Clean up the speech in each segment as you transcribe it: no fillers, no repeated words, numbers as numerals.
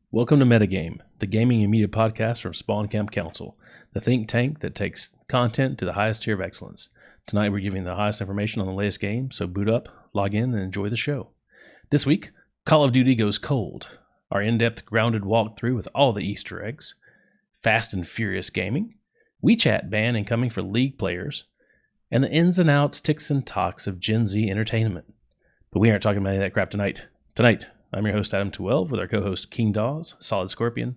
Welcome to Metagame, the gaming and media podcast from Spawn Camp Council, the think tank that takes content to the highest tier of excellence. Tonight we're giving the highest information on the latest game, so boot up, log in, and enjoy the show. This week, Call of Duty goes cold, our in-depth grounded walkthrough with all the Easter eggs, Fast and Furious Gaming, WeChat ban incoming for League players, and the ins and outs, ticks and talks of Gen Z entertainment. But we aren't talking about any of that crap tonight. Tonight, I'm your host, Adam 12, with our co-host, KingDawes, SolidScorpionZ,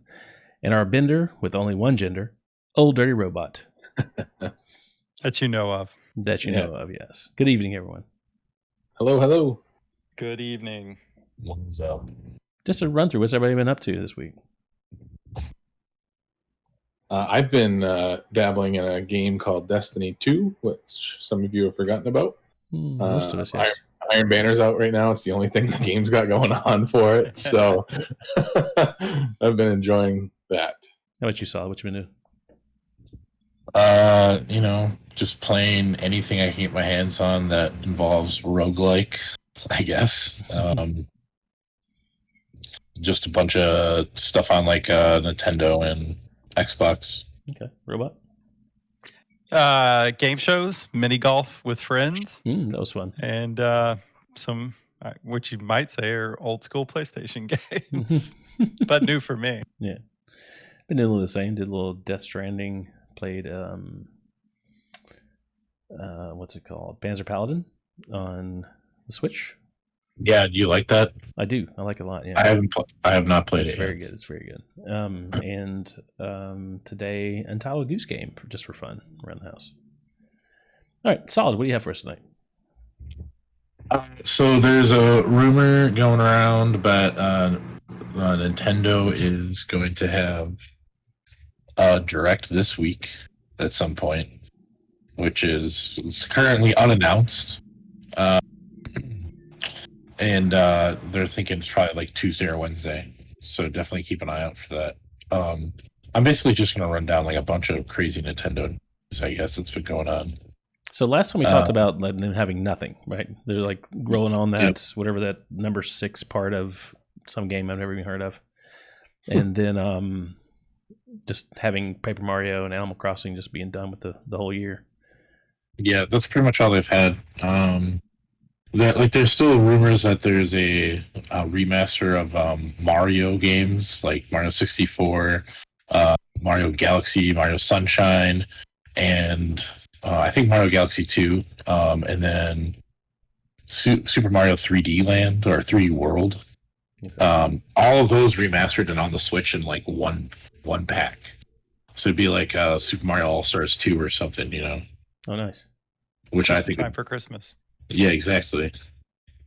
and our bender with only one gender, OldDirtyRobot. That you know of. That you know of, yes. Good evening, everyone. Hello, hello. Good evening. What's up? Just a run through, what's everybody been up to this week? I've been dabbling in a game called Destiny 2, which some of you have forgotten about. Most of us, yes. Iron Banner's out right now. It's the only thing the game's got going on for it. So I've been enjoying that. How about you, Solid? What you been doing? Just playing anything I can get my hands on that involves roguelike, I guess. Just a bunch of stuff on like Nintendo and Xbox. Okay. Robot? Game shows, mini golf with friends, That was fun. and some, which you might say are old school PlayStation games, but new for me. Yeah. Been doing a little the same. Did a little Death Stranding. Played, what's it called? Panzer Paladin on the Switch. Yeah, do you like that? I do. I like it a lot. Yeah. I have not played It's it very yet. good. It's very good. And today, Untitled Goose Game just for fun around the house. All right, Solid. What do you have for us tonight? So there's a rumor going around that Nintendo is going to have a Direct this week at some point, which is currently unannounced. And they're thinking it's probably like Tuesday or Wednesday. So definitely keep an eye out for that. I'm basically just going to run down like a bunch of crazy Nintendo news, I guess, that's been going on. So last time we talked about them having nothing, right? They're like rolling on that, whatever that number 6 part of some game I've never even heard of. And then just having Paper Mario and Animal Crossing just being done with the whole year. Yeah, that's pretty much all they've had. There's still rumors that there's a remaster of Mario games, like Mario 64, Mario Galaxy, Mario Sunshine, and I think Mario Galaxy 2, and then Super Mario 3D Land or 3D World. Okay. All of those remastered and on the Switch in like one pack. So it'd be like Super Mario All-Stars 2 or something, Oh, nice. Which Just I think time for Christmas. Yeah, exactly.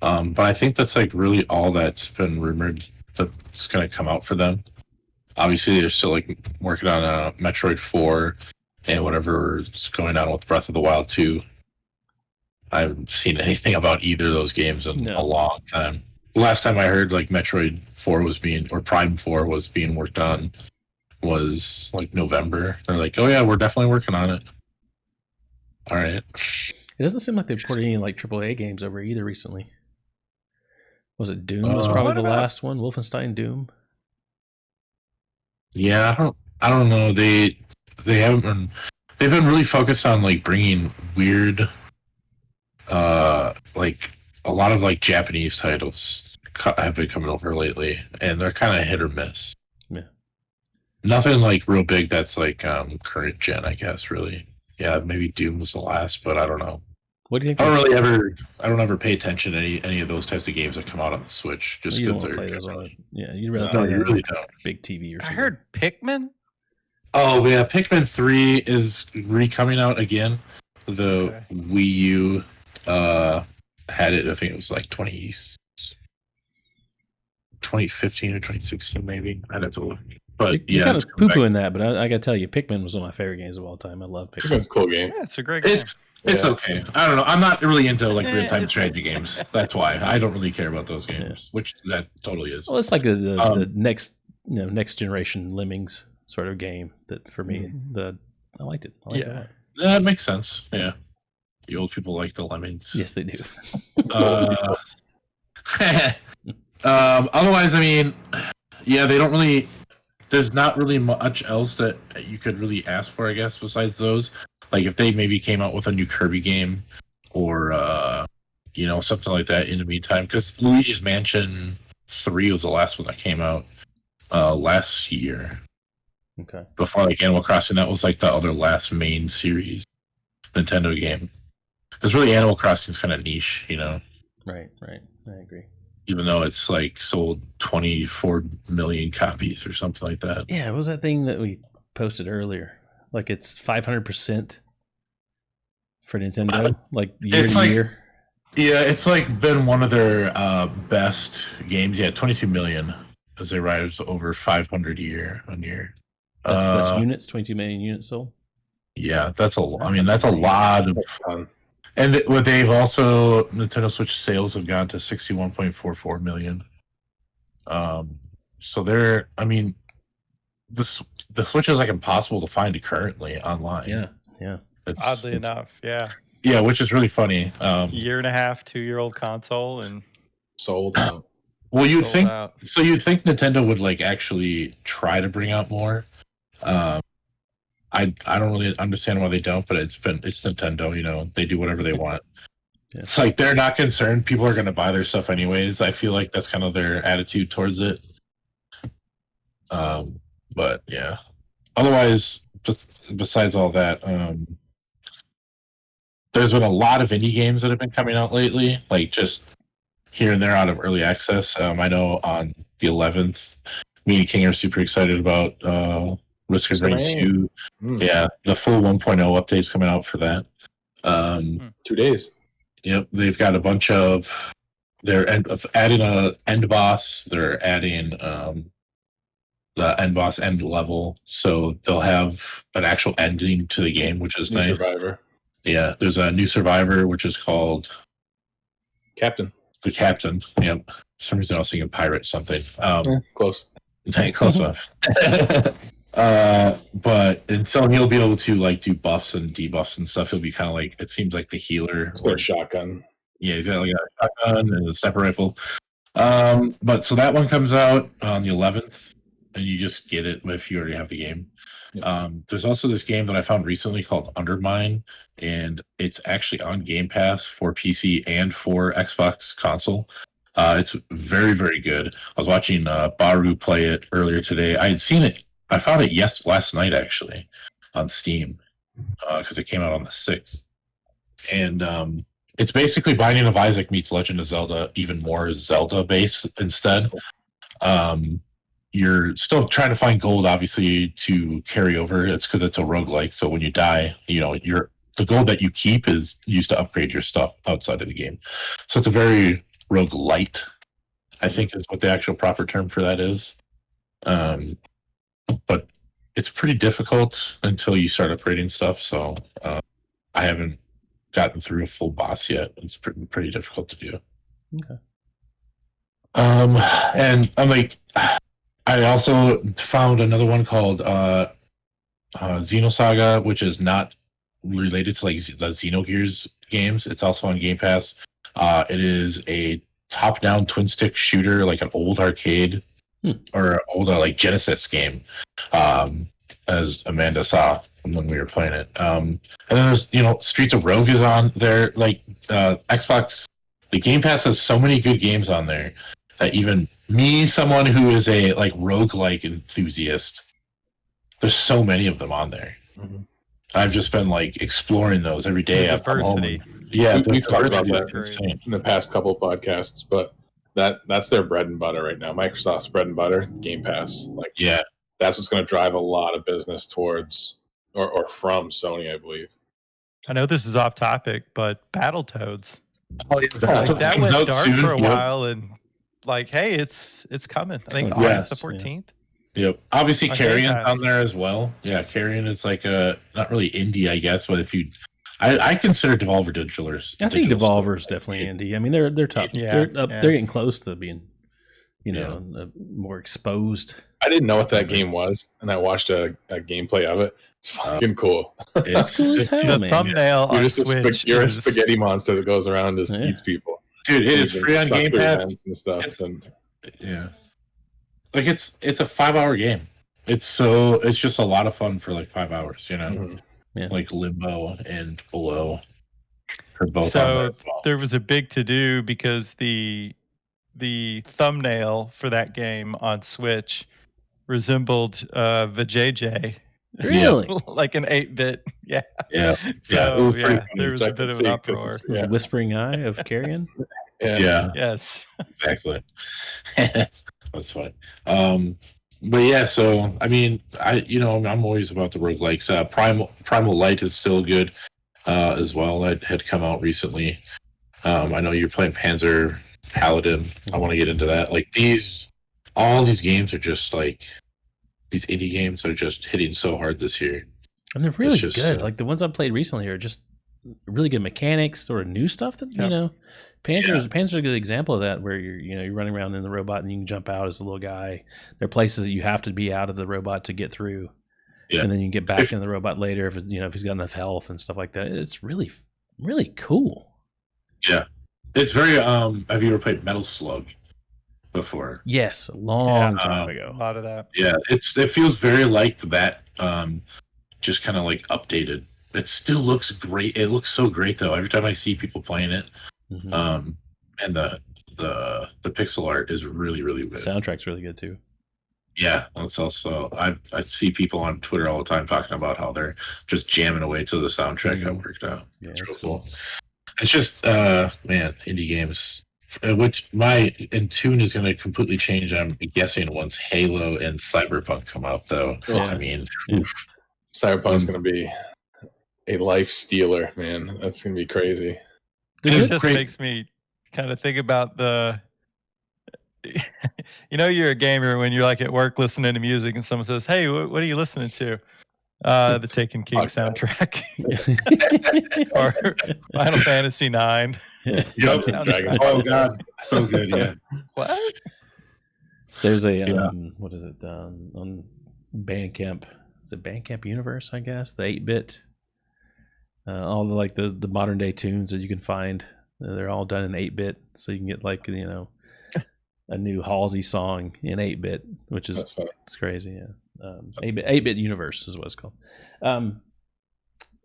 But I think that's like really all that's been rumored that's going to come out for them. Obviously, they're still like working on Metroid 4 and whatever's going on with Breath of the Wild 2. I haven't seen anything about either of those games in a long time. Last time I heard like Metroid 4 or Prime 4 was being worked on was like November. They're like, oh yeah, we're definitely working on it. All right. It doesn't seem like they've ported any like AAA games over either recently. Was it Doom? Was probably the last one. Wolfenstein Doom. Yeah, I don't know. They haven't been. They've been really focused on like bringing weird, like a lot of like Japanese titles have been coming over lately, and they're kind of hit or miss. Yeah. Nothing like real big that's like current gen, I guess. Really. Yeah, maybe Doom was the last, but I don't know. What do you think? I don't ever pay attention to any of those types of games that come out on the Switch. Just you don't because want to they're play those on. Yeah, you'd rather no, play you really don't. big TV or something. I heard Pikmin. Oh yeah, Pikmin 3 is coming out again. The Wii U had it. I think it was like 2015 or 2016, maybe. I'd have to look. But You're yeah, kind of poo-pooing that, but I gotta tell you, Pikmin was one of my favorite games of all time. I love Pikmin. It's a cool game. Yeah, it's a great game. It's okay. I don't know. I'm not really into like real-time strategy games. That's why I don't really care about those games. Which that totally is. Well, it's like the next next generation Lemmings sort of game that for me I liked it. I liked it a lot. That makes sense. Yeah, the old people like the Lemmings. Yes, they do. Otherwise, I mean, Yeah, they don't really. There's not really much else that you could really ask for, I guess, besides those. Like if they maybe came out with a new Kirby game, or something like that in the meantime. Because Luigi's Mansion 3 was the last one that came out last year. Okay. Before like Animal Crossing, that was like the other last main series Nintendo game. Because really, Animal Crossing is kind of niche, Right. I agree. Even though it's like sold 24 million copies or something like that. Yeah, what was that thing that we posted earlier? Like it's 500% for Nintendo, like year It's to like- year. Yeah, it's like been one of their best games. Yeah, 22 million as they rise over 500 year on year. That's units, 22 million units sold. Yeah, that's a. I That's mean, that's a amazing. lot of. That's a ton. And what they've also Nintendo Switch sales have gone to 61.44 million. So they're. I mean, the Switch is like impossible to find currently online. Yeah. Oddly enough, yeah. Yeah, which is really funny. Year and a half, 2-year-old console, and Sold out. Well, you'd sold think out. so. You'd think Nintendo would like actually try to bring out more. I don't really understand why they don't, but it's Nintendo. They do whatever they want. Yeah. It's like they're not concerned. People are going to buy their stuff anyways. I feel like that's kind of their attitude towards it. But yeah. Otherwise, just besides all that, there's been a lot of indie games that have been coming out lately, like just here and there out of early access. I know on the 11th, me and King are super excited about Risk of Rain 2. Yeah, the full 1.0 update's coming out for that. 2 days. Yep, they've got a bunch of. They're adding a end boss. They're adding the end boss end level, so they'll have an actual ending to the game, which is New nice. Survivor. Yeah, there's a new survivor, which is called Captain. the Captain. Yep. For some reason I was thinking pirate something. Close. Close enough. But and so he'll be able to like do buffs and debuffs and stuff. He'll be kind of like, it seems like the healer. It's got a shotgun. Yeah, he's got like a shotgun and a sniper rifle. But so that one comes out on the 11th, and you just get it if you already have the game. Yep. There's also this game that I found recently called Undermine, and it's actually on Game Pass for PC and for Xbox console. It's very, very good. I was watching Baru play it earlier today. I had seen it. I found it last night actually on Steam because it came out on the 6th. And it's basically Binding of Isaac meets Legend of Zelda, even more Zelda based instead. You're still trying to find gold, obviously, to carry over. It's because it's a roguelike. So when you die, the gold that you keep is used to upgrade your stuff outside of the game. So it's a very roguelite, I think is what the actual proper term for that is. But it's pretty difficult until you start upgrading stuff. So I haven't gotten through a full boss yet. It's pretty difficult to do. Okay. And I'm like, I also found another one called Xenosaga, which is not related to like the Xenogears games. It's also on Game Pass. It is a top-down twin-stick shooter, like an old arcade or old like Genesis game, as Amanda saw when we were playing it. And then there's Streets of Rogue is on there. Like Xbox, the Game Pass has so many good games on there that even me, someone who is a like roguelike enthusiast, there's so many of them on there. Mm-hmm. I've just been like exploring those every day. The diversity. Yeah, We've talked about diversity that is insane. in the past couple of podcasts, but that's their bread and butter right now. Microsoft's bread and butter, Game Pass. Like, Yeah, that's what's going to drive a lot of business towards or from Sony, I believe. I know this is off topic, but Battletoads. oh, yeah, Like, that went out dark soon. for a Yep. while, and like, hey, it's coming. I think coming August the fast, yeah. 14th. Yep. Obviously, On Game Carrion's Pass. on there as well. Yeah, Carrion is like a not really indie, I guess, but if you, I consider Devolver Digitals. I think Digital Devolver's definitely indie. I mean, they're tough. Yeah, They're yeah. they're getting close to being, more exposed. I didn't know what that game was, and I watched a gameplay of it. It's fucking cool. It's cool as hell, The man. thumbnail You're on just Switch. you're a is- spaghetti monster that goes around and just Yeah. eats people. dude, it is You can free on suck Game their Pass. hands and stuff. And Yeah. like it's a 5-hour game. It's just a lot of fun for like 5 hours, you know. Mhm. Yeah. Like Limbo and Below are both on So there as well. there was a big to do because the thumbnail for that game on Switch resembled Vijay, Really? like an 8-bit. Yeah. Yeah. So It was pretty yeah, funny. there was I a can bit of see an it 'cause uproar. it's- The Yeah. Whispering Eye of Carrion. Yeah. Yes. Exactly. That's funny. But yeah, so I mean, I'm always about the roguelikes. Primal Light is still good as well. That had come out recently. I know you're playing Panzer Paladin. I want to get into that. Like all these games are just like these indie games are just hitting so hard this year. And they're really just, good. Like the ones I've played recently are just really good mechanics, sort of new stuff that Yep. Panzer's a good example of that, where you're running around in the robot and you can jump out as a little guy. There are places that you have to be out of the robot to get through, and then you can get back in the robot later if he's got enough health and stuff like that. It's really, really cool. Yeah, it's very. Have you ever played Metal Slug before? Yes, a long time A ago. lot of that. Yeah, it feels very like that. Just kind of like updated. It still looks great. It looks so great though. Every time I see people playing it, Mhm. and the pixel art is really, really The good. soundtrack's really good too. Yeah, it's also I see people on Twitter all the time talking about how they're just jamming away to the soundtrack that worked out. Yeah, It's that's real cool. It's just man, indie games. Which my Intune is going to completely change. I'm guessing once Halo and Cyberpunk come out, though. Yeah. I mean, Yeah. Cyberpunk's going to be a life stealer, man. That's going to be crazy. It just makes me kind of think about you're a gamer when you're like at work listening to music and someone says, "Hey, what are you listening to?" The Taken King soundtrack or Final Fantasy 9. Yep. Oh god, so good. Yeah. What? There's a what is it on Bandcamp? Is it Bandcamp Universe? I guess the 8-bit, all the like the modern day tunes that you can find. They're all done in 8-bit, so you can get like a new Halsey song in 8-bit, which is it's crazy. Yeah, 8-bit Universe is what it's called.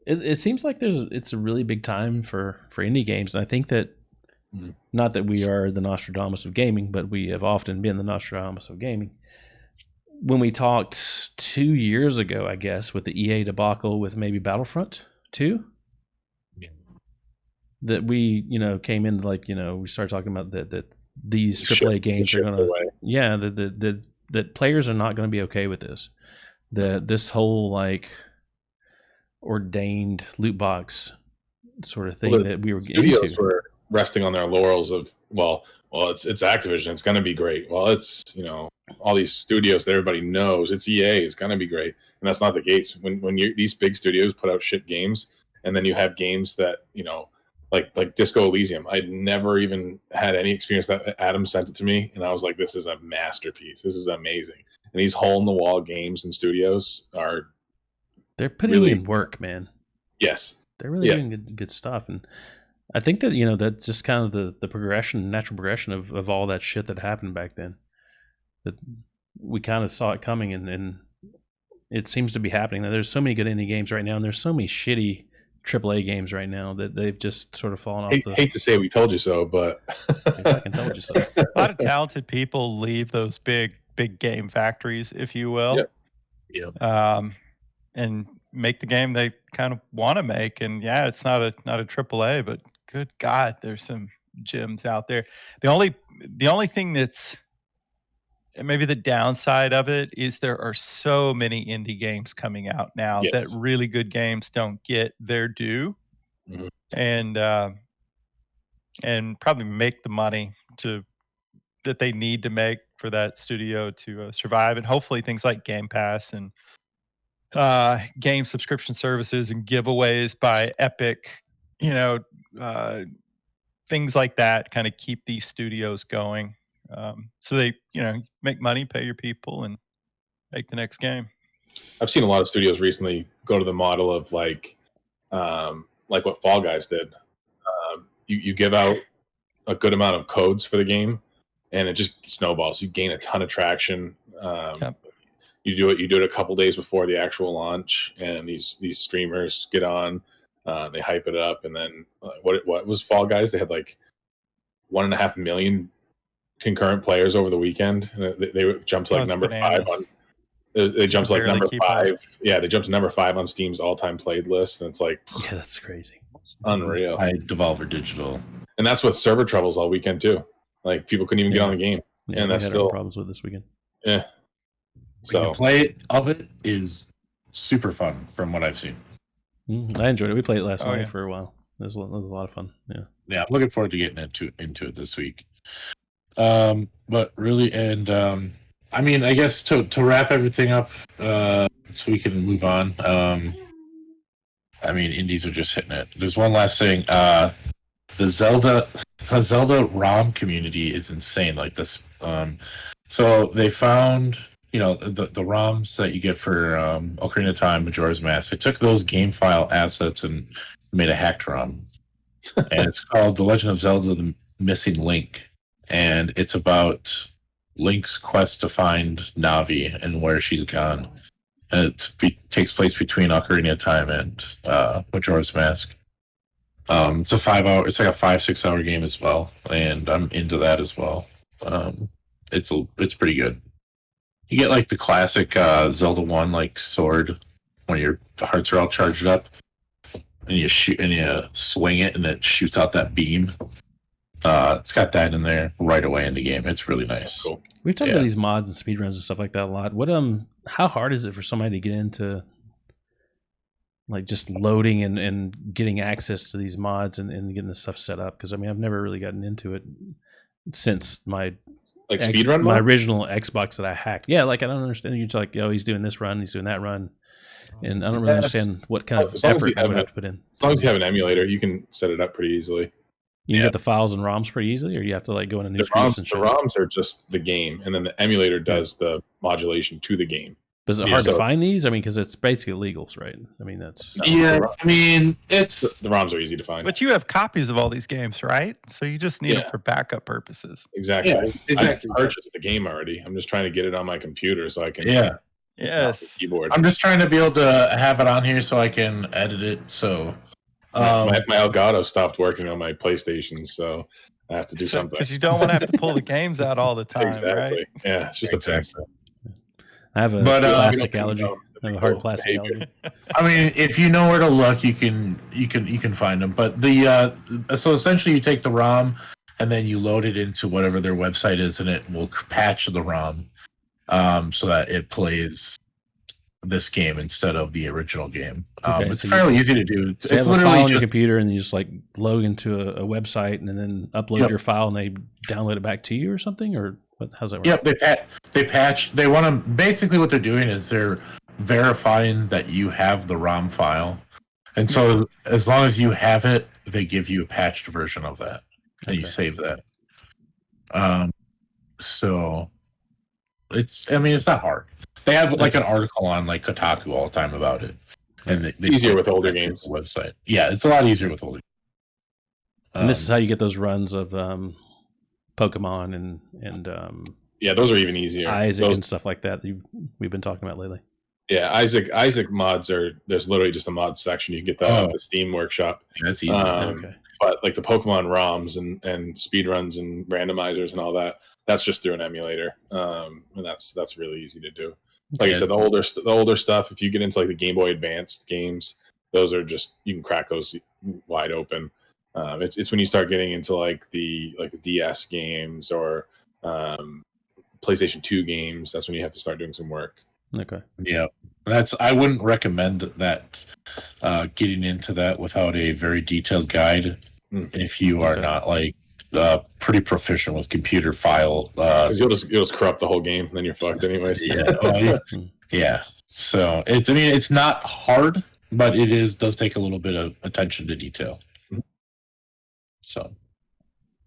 It seems like it's a really big time for indie games, and I think that not that we are the Nostradamus of gaming, but we have often been the Nostradamus of gaming. When we talked 2 years ago, I guess, with the EA debacle with maybe Battlefront 2, that we came into we started talking about that these AAA games are gonna that players are not going to be okay with this. This whole like ordained loot box sort of thing that we were studios into. were resting on their laurels of well it's Activision, it's going to be great. Well, it's all these studios that everybody knows, it's EA, it's going to be great, and that's not the case. When these big studios put out shit games, and then you have games that like Disco Elysium. I'd never even had any experience. That Adam sent it to me, and I was like, "This is a masterpiece. This is amazing." And these hole-in-the-wall games and studios they're putting in work, man. Yes, they're really doing good stuff, and I think that that's just kind of the natural progression of all that shit that happened back then. That we kind of saw it coming, and it seems to be happening. Now, there's so many good indie games right now, and there's so many shitty AAA games right now that they've just sort of fallen off. Hate to say we told you so, but I can told you so. A lot of talented people leave those big game factories, if you will. Yep. And make the game they kind of want to make. And yeah, it's not a AAA, but good God, there's some gems out there. The only thing that's maybe the downside of it is there are so many indie games coming out now that really good games don't get their due, and probably make the money that they need to make for that studio to survive. And hopefully things like Game Pass and game subscription services and giveaways by Epic, things like that kind of keep these studios going. So they, make money, pay your people, and make the next game. I've seen a lot of studios recently go to the model of like what Fall Guys did. You give out a good amount of codes for the game, and it just snowballs. You gain a ton of traction. Yep. You do it a couple days before the actual launch, and these streamers get on, they hype it up, and then what was Fall Guys? They had like 1.5 million concurrent players over the weekend, and they jumped to like number bananas. 5 on. They jumped to like number 5. Up. Yeah, they jumped to number 5 on Steam's all-time played list, and it's like Yeah, that's crazy. Unreal. By Devolver Digital, and that's with server troubles all weekend too. Like people couldn't even get on the game, Yeah, and we that's had still our problems with this weekend. yeah. So play of it is super fun from what I've seen. I enjoyed it. We played it last night yeah. for a while. It was a lot of fun. Yeah. Yeah, I'm looking forward to getting into it this week. But really, and I mean, I guess to wrap everything up, so we can move on. I mean, indies are just hitting it. There's one last thing. The Zelda ROM community is insane. Like this. So they found, you know, the ROMs that you get for Ocarina of Time, Majora's Mask. They took those game file assets and made a hacked ROM, and it's called The Legend of Zelda: The Missing Link, and it's about Link's quest to find Navi and where she's gone. And it takes place between Ocarina of Time and Majora's Mask. It's a 5 hour. It's like a 5-6 hour game as well, and I'm into that as well. It's pretty good. You get like the classic Zelda 1 like sword when your hearts are all charged up, and you shoot and you swing it, and it shoots out that beam. It's got that in there right away in the game. It's really nice. cool. We've talked about these mods and speedruns and stuff like that a lot. What how hard is it for somebody to get into like just loading and getting access to these mods and getting this stuff set up? Because I mean, I've never really gotten into it since my Speedrun my mode? original Xbox that I hacked. Yeah, like I don't understand. You're just like, oh, he's doing this run, he's doing that run, and I don't really understand what kind of As long as effort you I have would a- have to put in. As long as you have an emulator, you can set it up pretty easily. You can get the files and ROMs pretty easily, or you have to like go into The news groups and ROMs, shit. the ROMs are just the game, and then the emulator does the modulation to the game. Is it Yeah, hard to so- find these? I mean, because it's basically illegals, right? I mean, that's Yeah, I mean, it's The ROMs are easy to find. But you have copies of all these games, right? So you just need Yeah. them for backup purposes. Exactly. Yeah, exactly. I purchased the game already. I'm just trying to get it on my computer so I can yeah. off the Yes. keyboard. I'm just trying to be able to have it on here so I can edit it. So, my Elgato stopped working on my PlayStation, so I have to do something. Because you don't want to have to pull the games out all the time, Exactly. right? Yeah, it's just a thing. I have a But, plastic you know, allergy. you know, I have a hard cool plastic behavior. allergy. I mean, if you know where to look, you can find them. But so essentially, you take the ROM and then you load it into whatever their website is, and it will patch the ROM so that it plays this game instead of the original game. Okay, it's so fairly easy to do. So you It's have a file literally on your just computer, and you just like log into a website, and then upload Yep. your file, and they download it back to you or something, or what? How's that work? Yep, they patch. They want to basically what they're doing is they're verifying that you have the ROM file, and so as long as you have it, they give you a patched version of that, and you Okay. save that. So it's not hard. They have like an article on like Kotaku all the time about it, and It's easier with older games. Website, yeah, it's a lot easier with older. And this is how you get those runs of Pokemon and Yeah, those are even easier. Isaac Those- and stuff like that we've been talking about lately. yeah, Isaac mods are there's literally just a mod section. You can get that on the Steam Workshop. That's easy. Okay. But like the Pokemon ROMs and speedruns and randomizers and all that, that's just through an emulator, and that's really easy to do. Like I said, the older stuff. If you get into like the Game Boy Advanced games, those are just you can crack those wide open. It's when you start getting into like the DS games or PlayStation 2 games, that's when you have to start doing some work. Okay. Yeah, I wouldn't recommend that getting into that without a very detailed guide. If you are Okay. not like pretty proficient with computer file, 'Cause you'll just corrupt the whole game, and then you're fucked anyways. yeah. So it's not hard, but does take a little bit of attention to detail. So,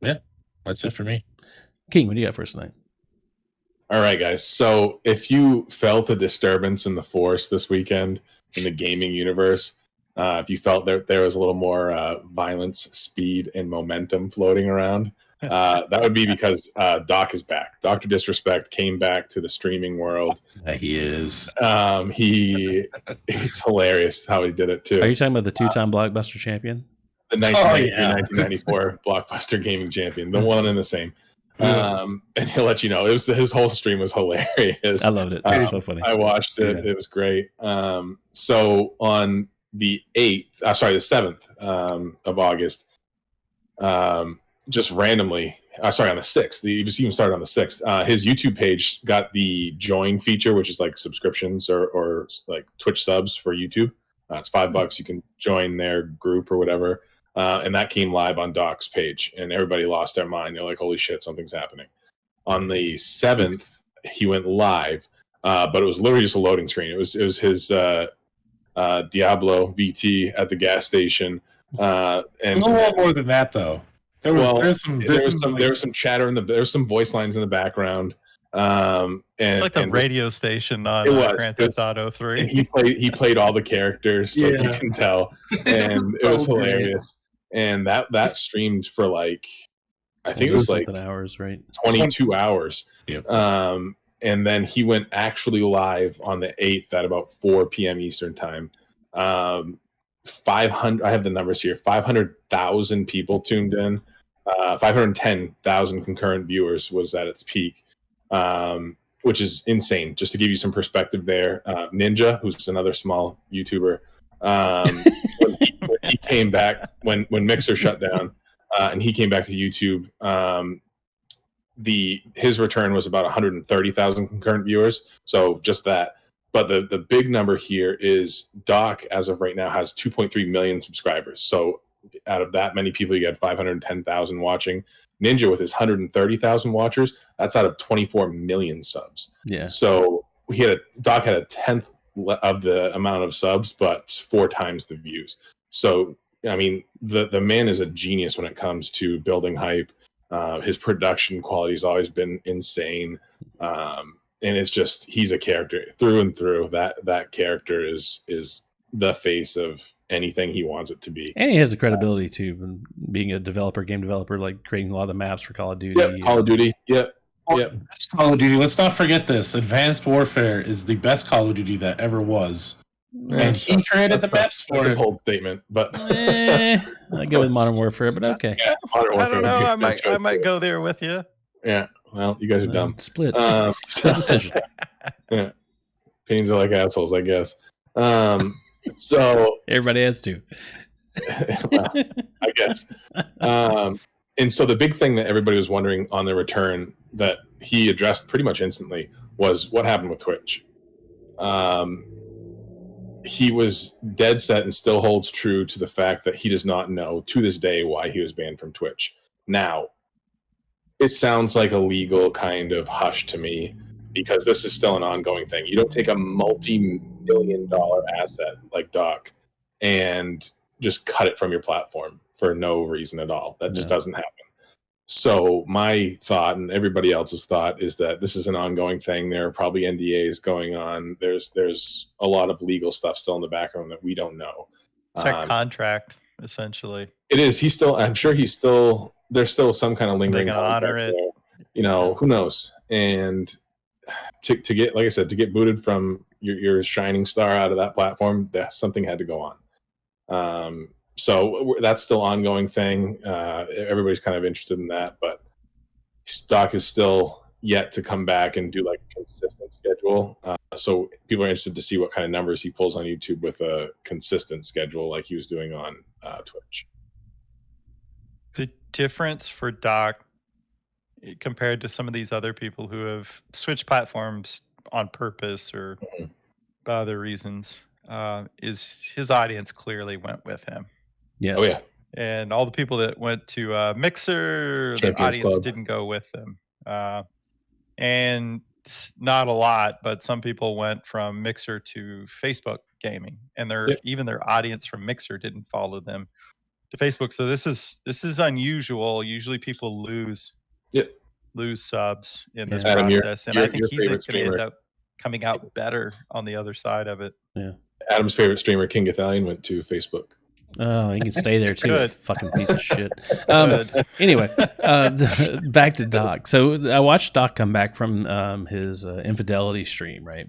yeah, that's it for me. King, what do you got for us tonight? All right, guys. So if you felt a disturbance in the force this weekend in the gaming universe, if you felt there was a little more violence, speed, and momentum floating around, That would be because Doc is back. Dr. Disrespect came back to the streaming world. He is. It's hilarious how he did it too. Are you talking about the two-time Blockbuster champion? The 1993-1994 Blockbuster gaming champion, the one and the same. And he'll let you know. His whole stream was hilarious. I loved it. It was so funny. I watched it. Yeah. It was great. So on the 7th of August, just randomly, on the 6th, he just even started on the 6th. His YouTube page got the join feature, which is like subscriptions or like Twitch subs for YouTube. It's $5. You can join their group or whatever. And that came live on Doc's page, and everybody lost their mind. They're like, holy shit, something's happening. On the 7th, he went live, but it was literally just a loading screen. It was his Diablo VT at the gas station. And a little more than that, though. There was some chatter there was some voice lines in the background. And it's like the radio station on Grand Theft Auto 3. He played all the characters, like you can tell, and it was hilarious. And that streamed for like, I think it was like hours, right? 22 hours. Yep. And then he went actually live on the 8th at about 4 p.m. Eastern time. 500. I have the numbers here. 500,000 people tuned in. 510,000 concurrent viewers was at its peak. Which is insane. Just to give you some perspective there, Ninja, who's another small YouTuber, when he came back when Mixer shut down, and he came back to YouTube, his return was about 130,000 concurrent viewers. So just that. But the big number here is Doc, as of right now, has 2.3 million subscribers. So out of that many people, you get 510,000 watching. Ninja with his 130,000 watchers, that's out of 24 million subs. Yeah. So Doc had a 10th of the amount of subs, but 4 times the views. So I mean, the man is a genius when it comes to building hype. His production quality has always been insane, and it's just he's a character through and through. That character is the face of anything he wants it to be. And he has the credibility too, being a game developer, like creating a lot of the maps for Call of Duty. Yep, Call of Duty. Yep. That's Call of Duty. Let's not forget this. Advanced Warfare is the best Call of Duty that ever was. And he created the maps for it. That's a bold statement, but I go with Modern Warfare, but okay. Yeah, Modern Warfare. I don't know. I might go there with you. Yeah. Well, you guys are dumb. Split decision. Yeah. Opinions are like assholes, I guess. So everybody has to. Well, I guess. And so the big thing that everybody was wondering on the return that he addressed pretty much instantly was what happened with Twitch. He was dead set and still holds true to the fact that he does not know to this day why he was banned from Twitch. Now, it sounds like a legal kind of hush to me because this is still an ongoing thing. You don't take a multi-million-dollar asset like Doc and just cut it from your platform for no reason at all. That just doesn't happen. So my thought and everybody else's thought is that this is an ongoing thing. There are probably NDAs going on. There's a lot of legal stuff still in the background that we don't know. It's a contract, essentially. It is. I'm sure there's still some kind of lingering contract honor it. there. You know, who knows? And to get, like I said, to get booted from your shining star out of that platform, something had to go on. So that's still an ongoing thing. Everybody's kind of interested in that, but Doc is still yet to come back and do like a consistent schedule. So people are interested to see what kind of numbers he pulls on YouTube with a consistent schedule like he was doing on Twitch. The difference for Doc compared to some of these other people who have switched platforms on purpose or by other reasons is his audience clearly went with him. Yes. Oh yeah. And all the people that went to Mixer, the audience Club didn't go with them. And not a lot, but some people went from Mixer to Facebook gaming, and even their audience from Mixer didn't follow them to Facebook. So this is unusual. Usually people lose subs in this process, and I think he's going to end up coming out better on the other side of it. Yeah. Adam's favorite streamer, King Ithalian, went to Facebook. Oh, you can stay there too. Good. Fucking piece of shit. Good. Anyway, back to Doc. So I watched Doc come back from his infidelity stream, right?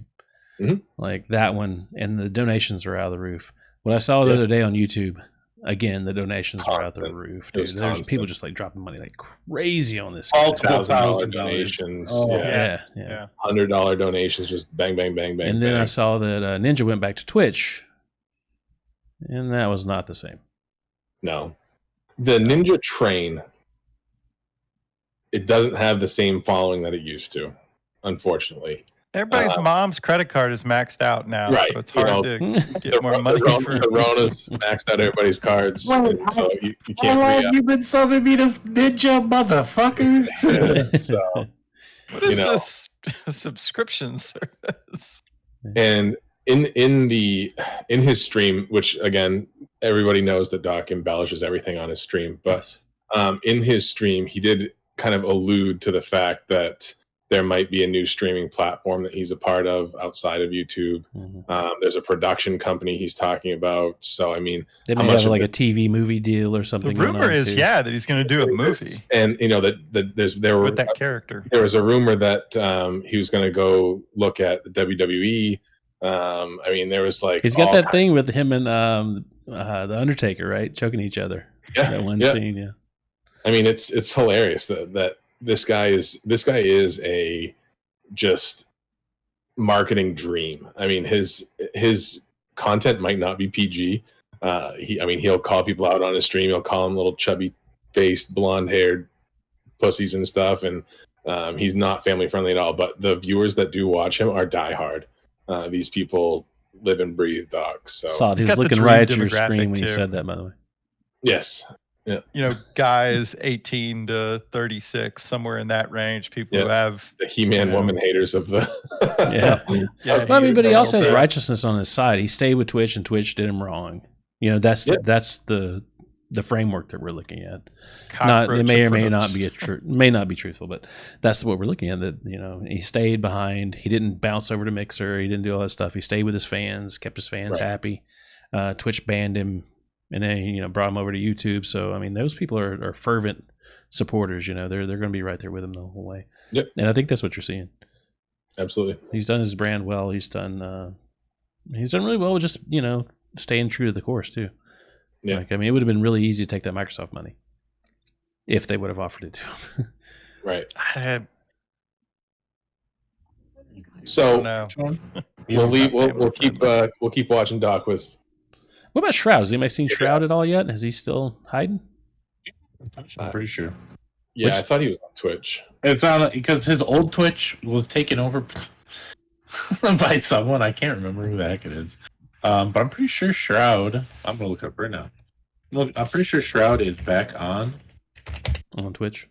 Mhm. Like that one, and the donations are out of the roof. What I saw the other day on YouTube, again, the donations are out the Constant. roof, It was dude. There's people constant. just like dropping money like crazy on this. guy. Multiple $1,000 $1,000 donations. Oh, yeah. Yeah. $100 donations, just bang, bang, bang, bang. And then I bang. saw that Ninja went back to Twitch, and that was not the same. No. The Ninja train, it doesn't have the same following that it used to, unfortunately. Everybody's mom's credit card is maxed out now, Right, so it's you hard know, to get more money for. The Rona's maxed out everybody's cards, Wait, and so you How can't long re-up. you been subbing me to Ninja, motherfucker? Yeah, so, What is you know. this subscription service? and in his stream, which again everybody knows that Doc embellishes everything on his stream, but in his stream he did kind of allude to the fact that there might be a new streaming platform that he's a part of outside of YouTube. There's a production company he's talking about. So I mean, They how may much have of like a it- TV movie deal or The something. going rumor on, is, too. that he's going to do a movie and you know that there with that character. there was a rumor that he was going to go look at the WWE. I mean, there was like He's got all that kinds- thing with him and the Undertaker, right? Choking each other. Yeah, That one yeah. scene, yeah. I mean, it's hilarious that this guy is a just marketing dream. I mean, his content might not be PG. He'll call people out on his stream. He'll call them little chubby faced, blonde haired pussies and stuff, and he's not family friendly at all. But the viewers that do watch him are diehard. These people live and breathe Doc. So Saw it. He's He was got the looking dream right at your demographic, screen when you too. said that, by the way. yes, You know, guys 18 to 36, somewhere in that range. People who have, the He-Man Yeah. woman haters of the Yeah. yeah. Well, I mean, but he also has right. righteousness on his side. He stayed with Twitch, and Twitch did him wrong. You know, that's the framework that we're looking at. Not it may or may not be may not be truthful, but that's what we're looking at. That, you know, he stayed behind. He didn't bounce over to Mixer. He didn't do all that stuff. He stayed with his fans, kept his fans Right. happy. Twitch banned him, and then, you know, brought him over to YouTube. So I mean, those people are fervent supporters. You know, they're going to be right there with him the whole way. Yep. And I think that's what you're seeing. Absolutely. He's done his brand well. He's done really well with just, you know, staying true to the course too. Yeah. Like, I mean, it would have been really easy to take that Microsoft money if they would have offered it to him. Right. I So don't know. we'll keep watching Doc with. What about Shroud? Has anybody seen Shroud at all yet? Is he still hiding? I'm pretty sure. Yeah, Which- I thought he was on Twitch. It's not because his old Twitch was taken over by someone. I can't remember who the heck it is. But I'm pretty sure Shroud. I'm gonna look it up right now. Look, I'm pretty sure Shroud is back on. On Twitch?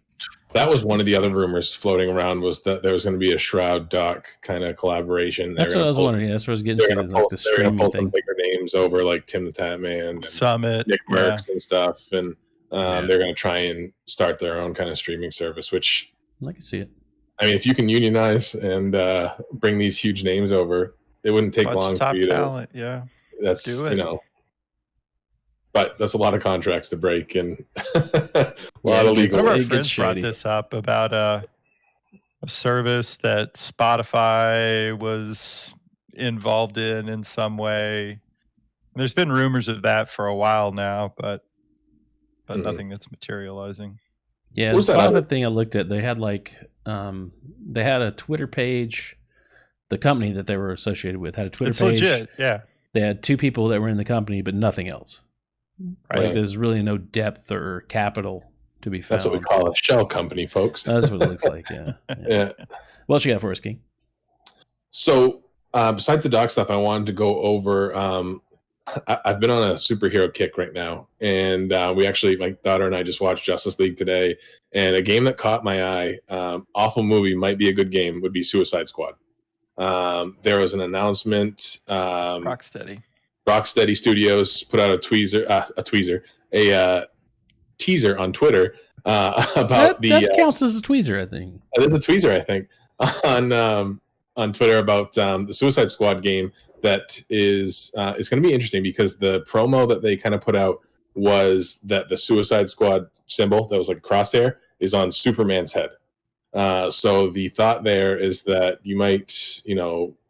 That was one of the other rumors floating around, was that there was going to be a Shroud Doc kind of collaboration. That's what I was wondering. Yeah, that's what I was getting to, like the They're going to streaming pull some thing. bigger names over, like Tim the Tap Man and Summit. Nick Yeah. Merckx and stuff, and they're going to try and start their own kind of streaming service. Which, I can see it. I mean, if you can unionize and bring these huge names over, it wouldn't take Bunch of long top for you to. talent. Yeah. That's Do it. you know, but that's a lot of contracts to break and a lot of it legal. gets- One of our it gets friends brought shady. this up about a service that Spotify was involved in some way. There's been rumors of that for a while now, but Mhm. nothing that's materializing. Yeah, What the was that Spotify other- thing I looked at, they had like they had a Twitter page. The company that they were associated with had a Twitter It's page. legit. Yeah. They had two people that were in the company, but nothing else. Like, Right. there's really no depth or capital to be found. That's what we call a shell company, folks. That's what it looks like. Yeah. Yeah. What else you got for us, King? So, besides the Doc stuff, I wanted to go over. I've been on a superhero kick right now, and we actually, my daughter and I, just watched Justice League today. And a game that caught my eye, awful movie, might be a good game, would be Suicide Squad. There was an announcement. Rocksteady. Rocksteady Studios put out a teaser on Twitter about That counts as a tweezer, I think. It is a tweezer, I think, on on Twitter about the Suicide Squad game that is going to be interesting because the promo that they kind of put out was that the Suicide Squad symbol that was like a crosshair is on Superman's head. So the thought there is that you might,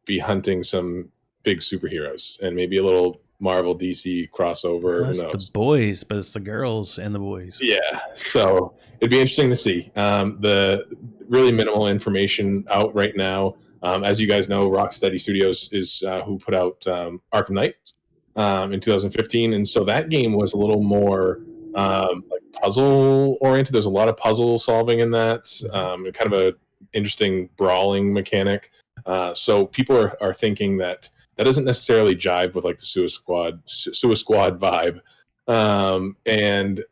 be hunting some big superheroes and maybe a little Marvel DC crossover. That's the boys, but it's the girls and the boys. Yeah, so it'd be interesting to see. The really minimal information out right now. As you guys know, Rocksteady Studios is who put out Arkham Knight in 2015, and so that game was a little more like puzzle oriented. There's a lot of puzzle solving in that, kind of a interesting brawling mechanic. So people are thinking that doesn't necessarily jive with like the Suicide Squad vibe. And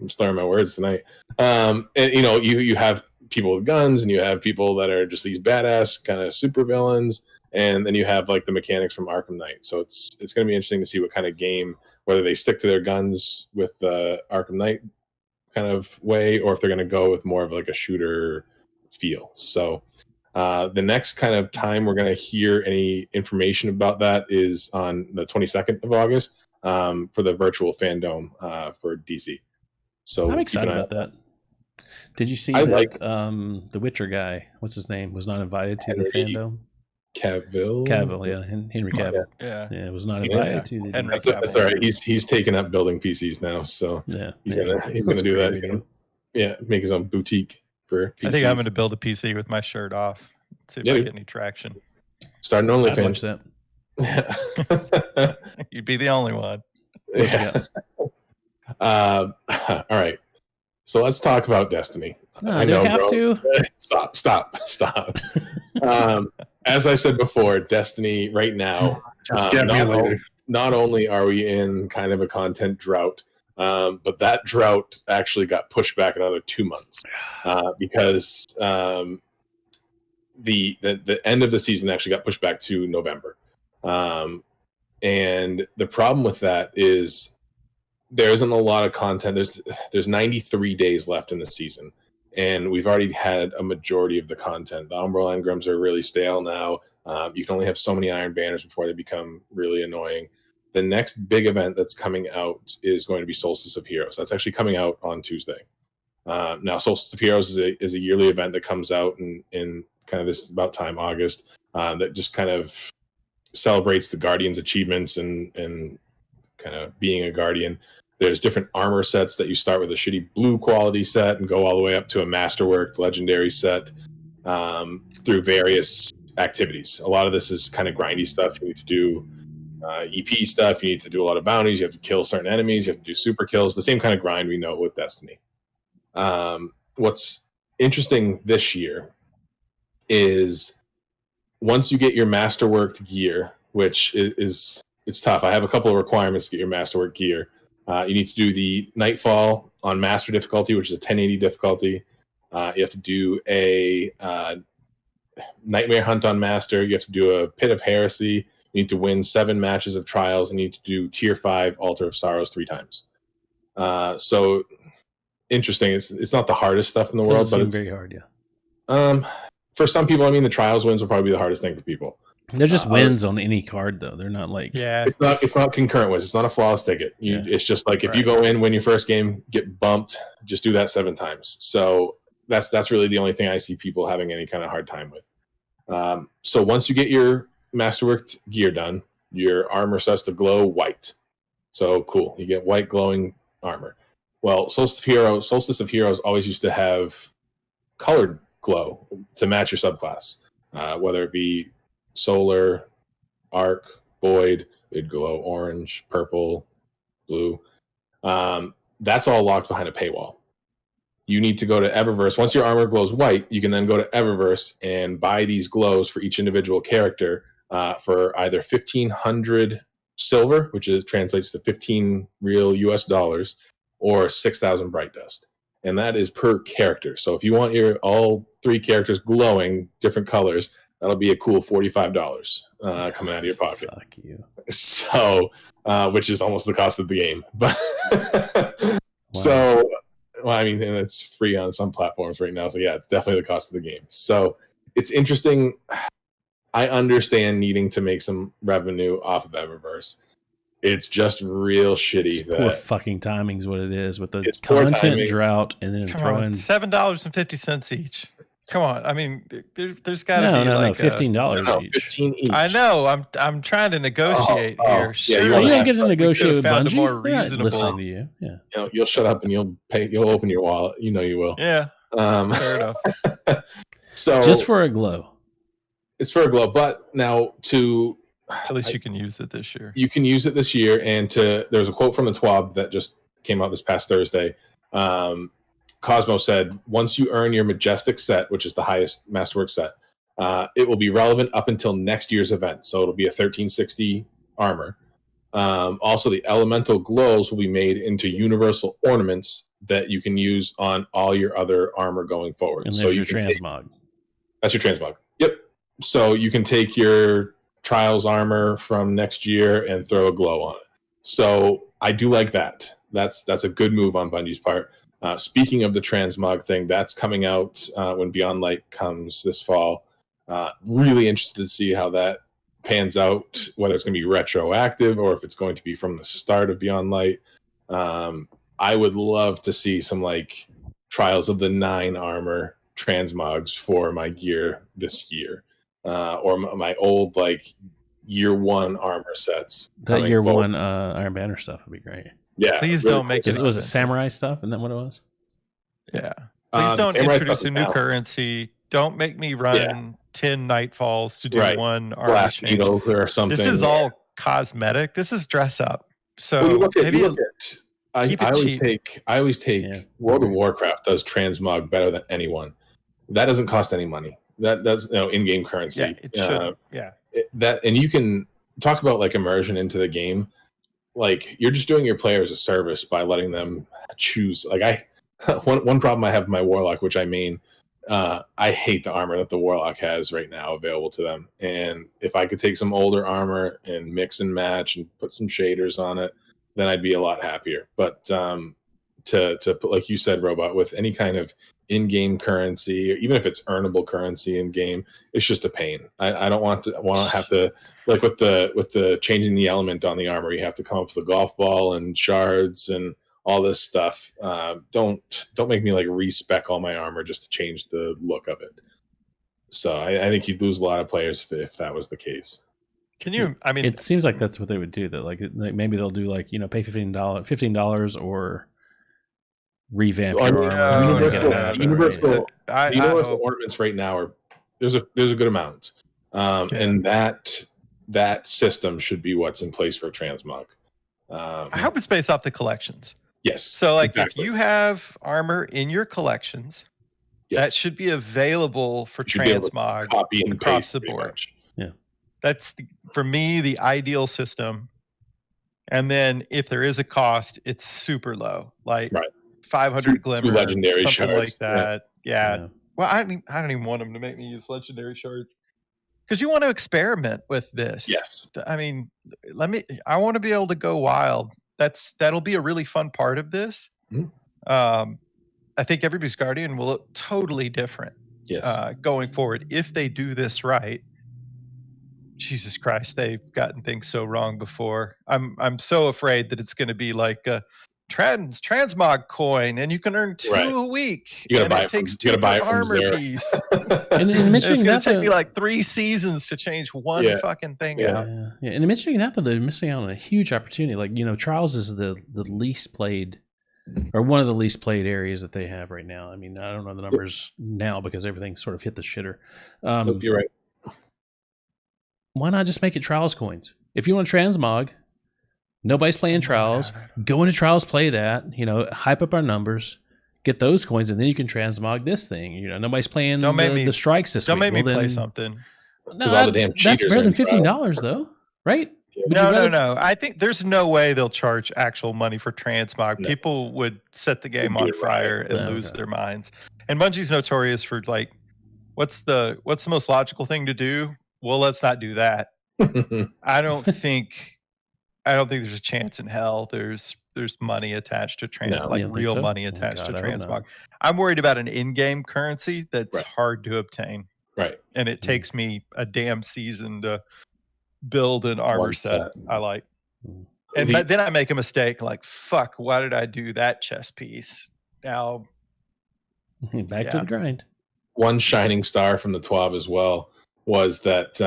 I'm slurring my words tonight. And you have people with guns, and you have people that are just these badass kind of super villains, and then you have like the mechanics from Arkham Knight. So it's going to be interesting to see what kind of game, whether they stick to their guns with the Arkham Knight kind of way, or if they're going to go with more of like a shooter feel. So the next kind of time we're going to hear any information about that is on the 22nd of August for the virtual fandom for DC. So I'm excited about that. Did you see that the Witcher guy, what's his name, was not invited to the fandom? Cavill, yeah, Henry Cavill. Yeah, was not invited to the. Henry Cavill. That's all right. He's taken up building PCs now, so yeah, he's gonna do that. He's gonna make his own boutique for PCs. I think I'm gonna build a PC with my shirt off. See if I get any traction. Start an OnlyFans. That. You'd be the only one. Yeah. All right. So let's talk about Destiny. I know, have to. Stop. As I said before, Destiny right now, not only are we in kind of a content drought, but that drought actually got pushed back another 2 months because the end of the season actually got pushed back to November. And the problem with that is there isn't a lot of content. There's 93 days left in the season, and we've already had a majority of the content. The Umbral Engrams are really stale now. You can only have so many Iron Banners before they become really annoying. The next big event that's coming out is going to be Solstice of Heroes. That's actually coming out on Tuesday. Now, Solstice of Heroes is a yearly event that comes out in kind of this about time, August, that just kind of celebrates the Guardian's achievements and kind of being a Guardian. There's different armor sets that you start with a shitty blue quality set and go all the way up to a masterwork legendary set through various activities. A lot of this is kind of grindy stuff. You need to do EP stuff. You need to do a lot of bounties. You have to kill certain enemies. You have to do super kills. The same kind of grind we know with Destiny. What's interesting this year is once you get your masterworked gear, which is it's tough. I have a couple of requirements to get your masterwork gear. You need to do the Nightfall on Master difficulty, which is a 1080 difficulty. You have to do a Nightmare Hunt on Master. You have to do a Pit of Heresy. You need to win 7 matches of Trials, and you need to do Tier 5 Altar of Sorrows 3 times. So interesting. It's not the hardest stuff in the world, but it's very hard. Yeah. For some people, I mean, the Trials wins will probably be the hardest thing for people. They're just wins on any card, though. They're not like It's not concurrent wins. It's not a flawless ticket. It's just like if you go in, win your first game, get bumped, just do that 7 times. So that's really the only thing I see people having any kind of hard time with. So once you get your masterworked gear done, your armor starts to glow white. So cool, you get white glowing armor. Well, Solstice of Heroes always used to have colored glow to match your subclass, whether it be Solar, Arc, Void. It'd glow orange, purple, blue. That's all locked behind a paywall. You need to go to Eververse. Once your armor glows white, you can then go to Eververse and buy these glows for each individual character for either 1,500 silver, which translates to 15 real US dollars, or 6,000 bright dust. And that is per character. So if you want your all 3 characters glowing different colors, that'll be a cool $45 coming out of your pocket. Fuck you. So, which is almost the cost of the game. But So, well, I mean, and it's free on some platforms right now. So yeah, it's definitely the cost of the game. So it's interesting. I understand needing to make some revenue off of Eververse. It's just real shitty It's poor that fucking timing's what it is with the It's poor content timing. drought and then Come throwing. on, $7.50 each. Come on, I mean, there's got to No, be no, like $15 no, each. 15 each. I know. I'm trying to negotiate Oh, here. yeah, Surely you're You gonna don't get to we negotiate could've with found a Bungie. more They're not listening reasonable. to you. Yeah. You know, you'll shut up and you'll pay. You'll open your wallet. You know you will. Yeah, fair enough. So Just for a glow. it's for a glow, but now At least you can use it this year. you can use it this year. And there's a quote from the TWAB that just came out this past Thursday. Cosmo said, once you earn your Majestic set, which is the highest Masterwork set, it will be relevant up until next year's event. So it'll be a 1360 armor. Also, the elemental glows will be made into universal ornaments that you can use on all your other armor going forward. And So there's you your can transmog. that's your transmog. Yep. So you can take your Trials armor from next year and throw a glow on it. So I do like that. That's a good move on Bungie's part. Speaking of the transmog thing, that's coming out when Beyond Light comes this fall. Really interested to see how that pans out, whether it's going to be retroactive or if it's going to be from the start of Beyond Light. I would love to see some like Trials of the 9 armor transmogs for my gear this year, or my old like year 1 armor sets. That year forward. 1 Iron Banner stuff would be great. Yeah, Please really don't make cool it. stuff. Was it expensive. samurai stuff? Isn't that what it was? Yeah. Please don't Samurai introduce stuff a is new down. currency. Don't make me run 10 Nightfalls to do Right. one armor Blast change. needles or something. This is all cosmetic. This is dress up. So Well, you look at, maybe I keep it always cheap. take Yeah. World of Warcraft does transmog better than anyone. That doesn't cost any money. That's in-game currency. yeah, it should. Yeah. And you can talk about like immersion into the game. Like you're just doing your players a service by letting them choose. Like one problem I have with my Warlock, which I main, I hate the armor that the Warlock has right now available to them. And if I could take some older armor and mix and match and put some shaders on it, then I'd be a lot happier. But to put, like you said, Robot, with any kind of in-game currency, or even if it's earnable currency in game, it's just a pain. I don't want to have to, like with the changing the element on the armor, you have to come up with a golf ball and shards and all this stuff. Don't make me like respec all my armor just to change the look of it. So I think you'd lose a lot of players if that was the case. Can you? I mean, It seems like that's what they would do. That like maybe they'll do like pay $15 or revamp I your mean, armor. and get it out of it, right? universal I universal hope- ornaments right now are there's a good amount, and that system should be what's in place for transmog. I hope it's based off the collections. Yes. So, like, exactly. if you have armor in your collections, Yeah. that should be available for You should be able to transmog copy and across paste the pretty board. much. That's for me the ideal system. And then if there is a cost, it's super low, like Right. 500 Two glimmer, legendary something like shards. Yeah. that. Yeah. Well, I don't even want them to make me use legendary shards because you want to experiment with this. Yes. I mean, I want to be able to go wild. That'll be a really fun part of this. Mhm. I think Everybody's Guardian will look totally different Yes. going forward if they do this right. Jesus Christ, they've gotten things so wrong before. I'm so afraid that it's going to be like a transmog coin, and you can earn 2 Right. a week. You gotta and buy it it from- takes you 2 gotta buy per it from armor Zara. piece. And And mentioning it's going that, to take me though- like 3 seasons to change one Yeah. fucking thing Yeah. out. Yeah. And mentioning that, though, they're missing out on a huge opportunity. Like, Trials is the least played, or one of the least played areas that they have right now. I mean, I don't know the numbers now because everything sort of hit the shitter. Nope, you're right. Why not just make it Trials coins? If you want to transmog, nobody's playing Trials. Go into Trials, play that. Hype up our numbers, get those coins, and then you can transmog this thing. Nobody's playing Don't make me- the strikes this Don't week. make me Well, play then- something. No, 'Cause all the damn that's cheaters better are than in Trials. $15, though, right? Yeah. Would you No, rather- no. I think there's no way they'll charge actual money for transmog. No. People would set the game It'd be on a fire riot. and Yeah, lose okay. their minds. And Bungie's notorious for like, what's the most logical thing to do? Well, let's not do that. I don't think there's a chance in hell there's money attached to No, like you don't think real so? money Oh, attached God, to I hope not. transmog. I'm worried about an in-game currency that's Right. hard to obtain. Right. and it takes me a damn season to build an armor One set set. I like. Mm. And The- then I make a mistake, like, fuck, why did I do that chess piece? Now, Back to Yeah. the grind. One shining star from the TWAB as well was that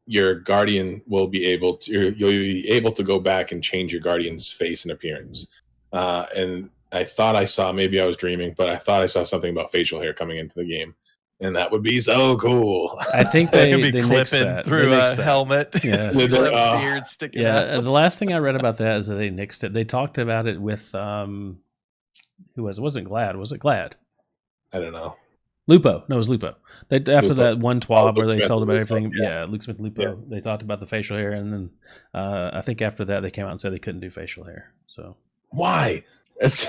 your guardian will be able to, you'll be able to go back and change your guardian's face and appearance. And I thought I saw, maybe I was dreaming, but I thought I saw something about facial hair coming into the game, and that would be so cool. I think it's they gonna be they nixed clipping that. through They a nixed that. helmet. Yeah. So you'll have Oh. beard sticking Yeah, out. the last thing I read about that is that they nixed it. They talked about it with who was it? Wasn't Glad? Was it Glad? I don't know. Lupo. No, it was Lupo. They after Lupo. that one TWAB where Luke they Smith told and about Lupo, everything. yeah. Yeah, Luke Smith and Lupo. Yeah. They talked about the facial hair, and then I think after that they came out and said they couldn't do facial hair. So Why? It's,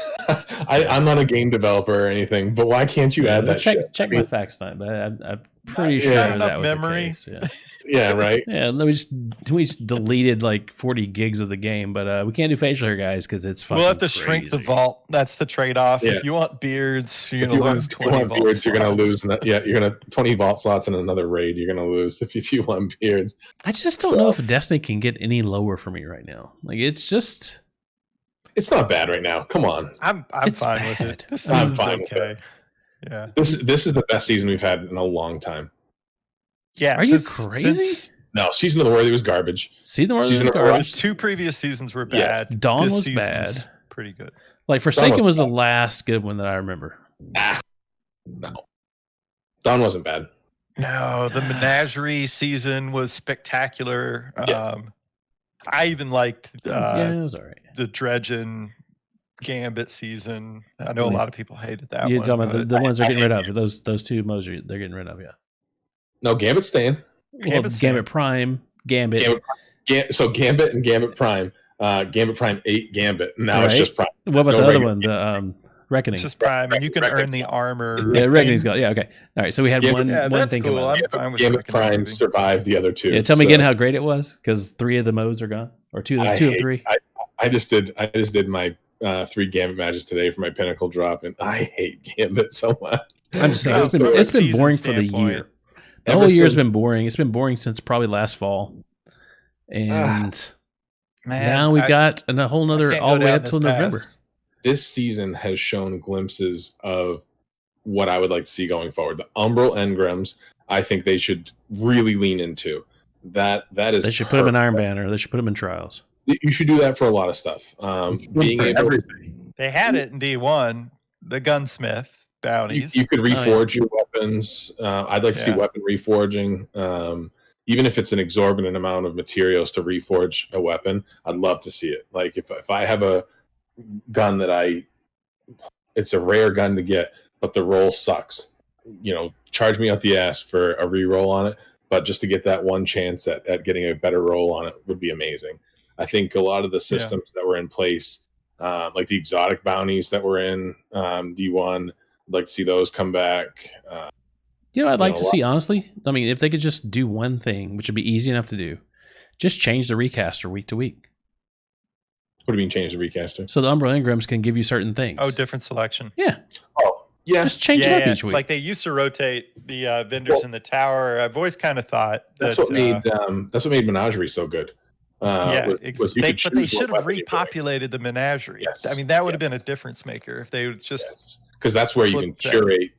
I'm not a game developer or anything, but why can't you add that check shit? check I mean, my facts tonight, but I'm pretty Yeah. sure Not that enough was memory. the case. Yeah. yeah, right. Yeah, we just deleted like 40 gigs of the game, but we can't do facial hair, guys, because it's fucking We'll have to shrink the crazy. vault. That's the trade-off. Yeah. If you want beards, you're If gonna you lose want 20 vault beards, you're gonna slots. lose. Yeah, you're gonna 20 vault slots in another raid. You're gonna lose if you want beards. I just don't know if Destiny can get any lower for me right now. Like it's just It's not bad right now. Come on, I'm It's fine with bad. it. This I'm season's fine with okay. Yeah. this is the best season we've had in a long time. Yeah. Are you crazy? Since No, Season of the Worthy was garbage. see the Season was of garbage. two previous seasons were Yes. bad. Dawn This was season's bad. pretty good. Like Forsaken Dawn was was the last good one that I remember. Ah, no, Dawn wasn't bad. No, the menagerie season was spectacular. Yeah. I even liked Yeah, it was all right. the Dredgen Gambit season. I know a Really? lot of people hated that You're one. talking about but the ones they're I getting rid hate of. Those two modes they're getting rid of. Yeah. No, Gambit's staying. Well, Gambit's Gambit Prime, Gambit. So Gambit and Gambit Prime. Gambit Prime 8 Gambit. Now Right. it's just Prime. What about no the other regular one? The Reckoning. it's just Prime, and you can earn the armor. Yeah, Reckoning's got. Yeah, okay. All right. So we had Yeah, one Yeah, one that's thing come cool. out. I'm fine with Gambit Reckoning Prime moving. survived the other two. Yeah, tell me so again how great it was, because 3 of the modes are gone, or two I of hate- 3. I just did my 3 Gambit matches today for my Pinnacle drop, and I hate Gambit so much. I'm just saying No, it's been from a it's been season boring for the standpoint, year. The Ever whole year's since- been boring. It's been boring since probably last fall, and Man, now we've got a whole nother can't all go the way down up this till path. November. This season has shown glimpses of what I would like to see going forward. The Umbral Engrams, I think they should really lean into. That is They should put them in Iron perfect. Banner. They should put them in Trials. You should do that for a lot of stuff. Being For able, everything. they had it in D1, the gunsmith bounties. you could yeah. reforge your weapons. I'd like to see Yeah. weapon reforging. Even if it's an exorbitant amount of materials to reforge a weapon, I'd love to see it. Like if I have a gun that it's a rare gun to get, but the roll sucks. Charge me out the ass for a re-roll on it, but just to get that one chance at getting a better roll on it would be amazing. I think a lot of the systems that were in place, like the exotic bounties that were in D1, I'd like to see those come back. I'd like know, to see, honestly. I mean, if they could just do one thing, which would be easy enough to do, just change the recaster week to week. What do you mean change the recaster? So the Umbral Engrams can give you certain things. Oh, different selection. Yeah, Oh, yeah. just change it up each week. Like they used to rotate the vendors Well, in the tower. I've always kind of thought That's that, what made Menagerie so good. Was you could but they choose what should have weapon you pick. repopulated the menagerie. Yes, I mean, that would have been a yes. difference maker if they would just Because that's where you can flip that. curate.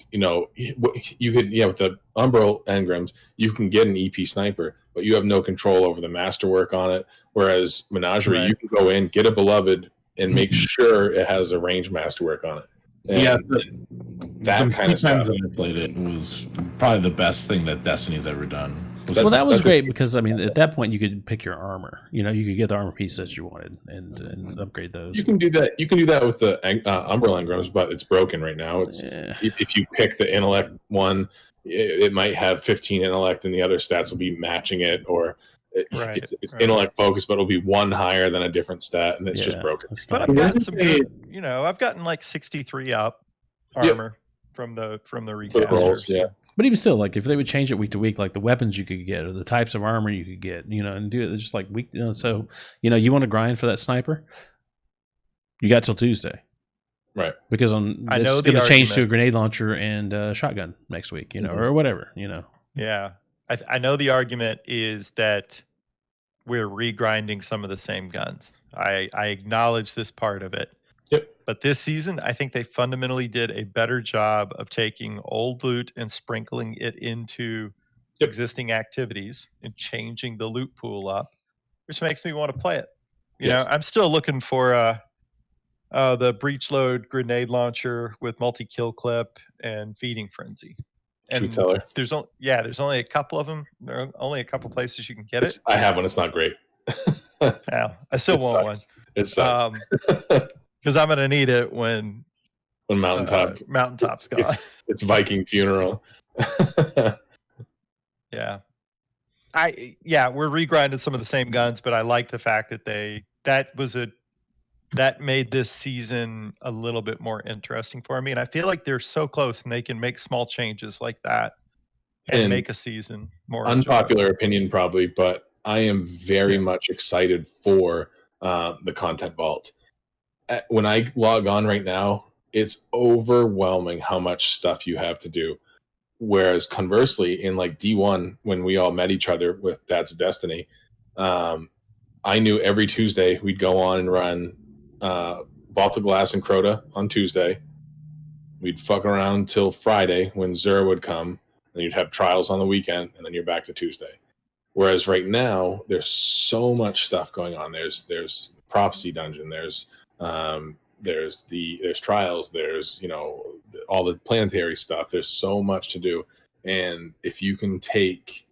You could with the Umbral Engrams, you can get an EP sniper, but you have no control over the masterwork on it. Whereas Menagerie, Right. you can go in, get a beloved, and make sure it has a range masterwork on it. And Yeah, that the kind of few times stuff. that I played it was probably the best thing that Destiny's ever done. Well, that was that's great because I mean, at that point, you could pick your armor. You could get the armor pieces that you wanted and upgrade those. You can do that. You can do that with the Umbral Engrams, but it's broken right now. It's Yeah. if you pick the intellect one, it might have 15 intellect, and the other stats will be matching it, or Right, it's right. intellect focused, but it'll be one higher than a different stat, and it's just Yeah, broken. that's But not- I've gotten some Hey. good, I've gotten like 63 up Yeah. armor from the For the recaster. rolls, yeah. But even still, like if they would change it week to week, like the weapons you could get or the types of armor you could get, and do it just like week. So you want to grind for that sniper, you got till Tuesday. Right. Because I it's know going the to change to a argument. grenade launcher and shotgun next week, Mhm. or whatever, Yeah. I know the argument is that we're regrinding some of the same guns. I acknowledge this part of it. Yep. But this season, I think they fundamentally did a better job of taking old loot and sprinkling it into Yep. existing activities and changing the loot pool up, which makes me want to play it. You Yes. know, I'm still looking for the breach load grenade launcher with multi-kill clip and feeding frenzy. Truth And teller. there's only a couple of them. There are only a couple places you can get it. I have one. It's not great. Yeah, I still It want one. sucks. It sucks. Because I'm gonna need it when When Mountaintop's gone. It's Viking funeral. Yeah. We're regrinding some of the same guns, but I like the fact that that made this season a little bit more interesting for me. And I feel like they're so close and they can make small changes like that and make a season more unpopular enjoyable. opinion probably, but I am very much excited for the content vault. When I log on right now, it's overwhelming how much stuff you have to do. Whereas conversely, in like D1, when we all met each other with Dads of Destiny, I knew every Tuesday we'd go on and run Vault of Glass and Crota on Tuesday. We'd fuck around till Friday when Zura would come, and you'd have trials on the weekend, and then you're back to Tuesday. Whereas right now, there's so much stuff going on. There's Prophecy Dungeon, there's trials, there's all the planetary stuff. There's so much to do, and if you can take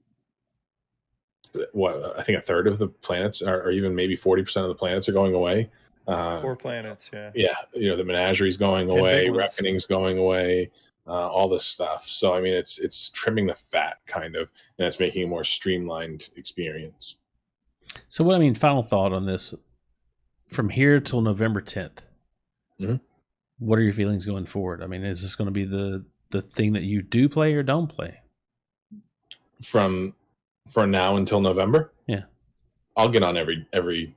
I think a third of the planets, or even maybe 40% of the planets are going away. 4 planets, yeah. Yeah, the menagerie's going away, reckoning's going away, all this stuff. So I mean, it's trimming the fat kind of, and it's making a more streamlined experience. So final thought on this. From here till November 10th, what are your feelings going forward? I mean, is this going to be the thing that you do play or don't play? For now until November? Yeah. I'll get on every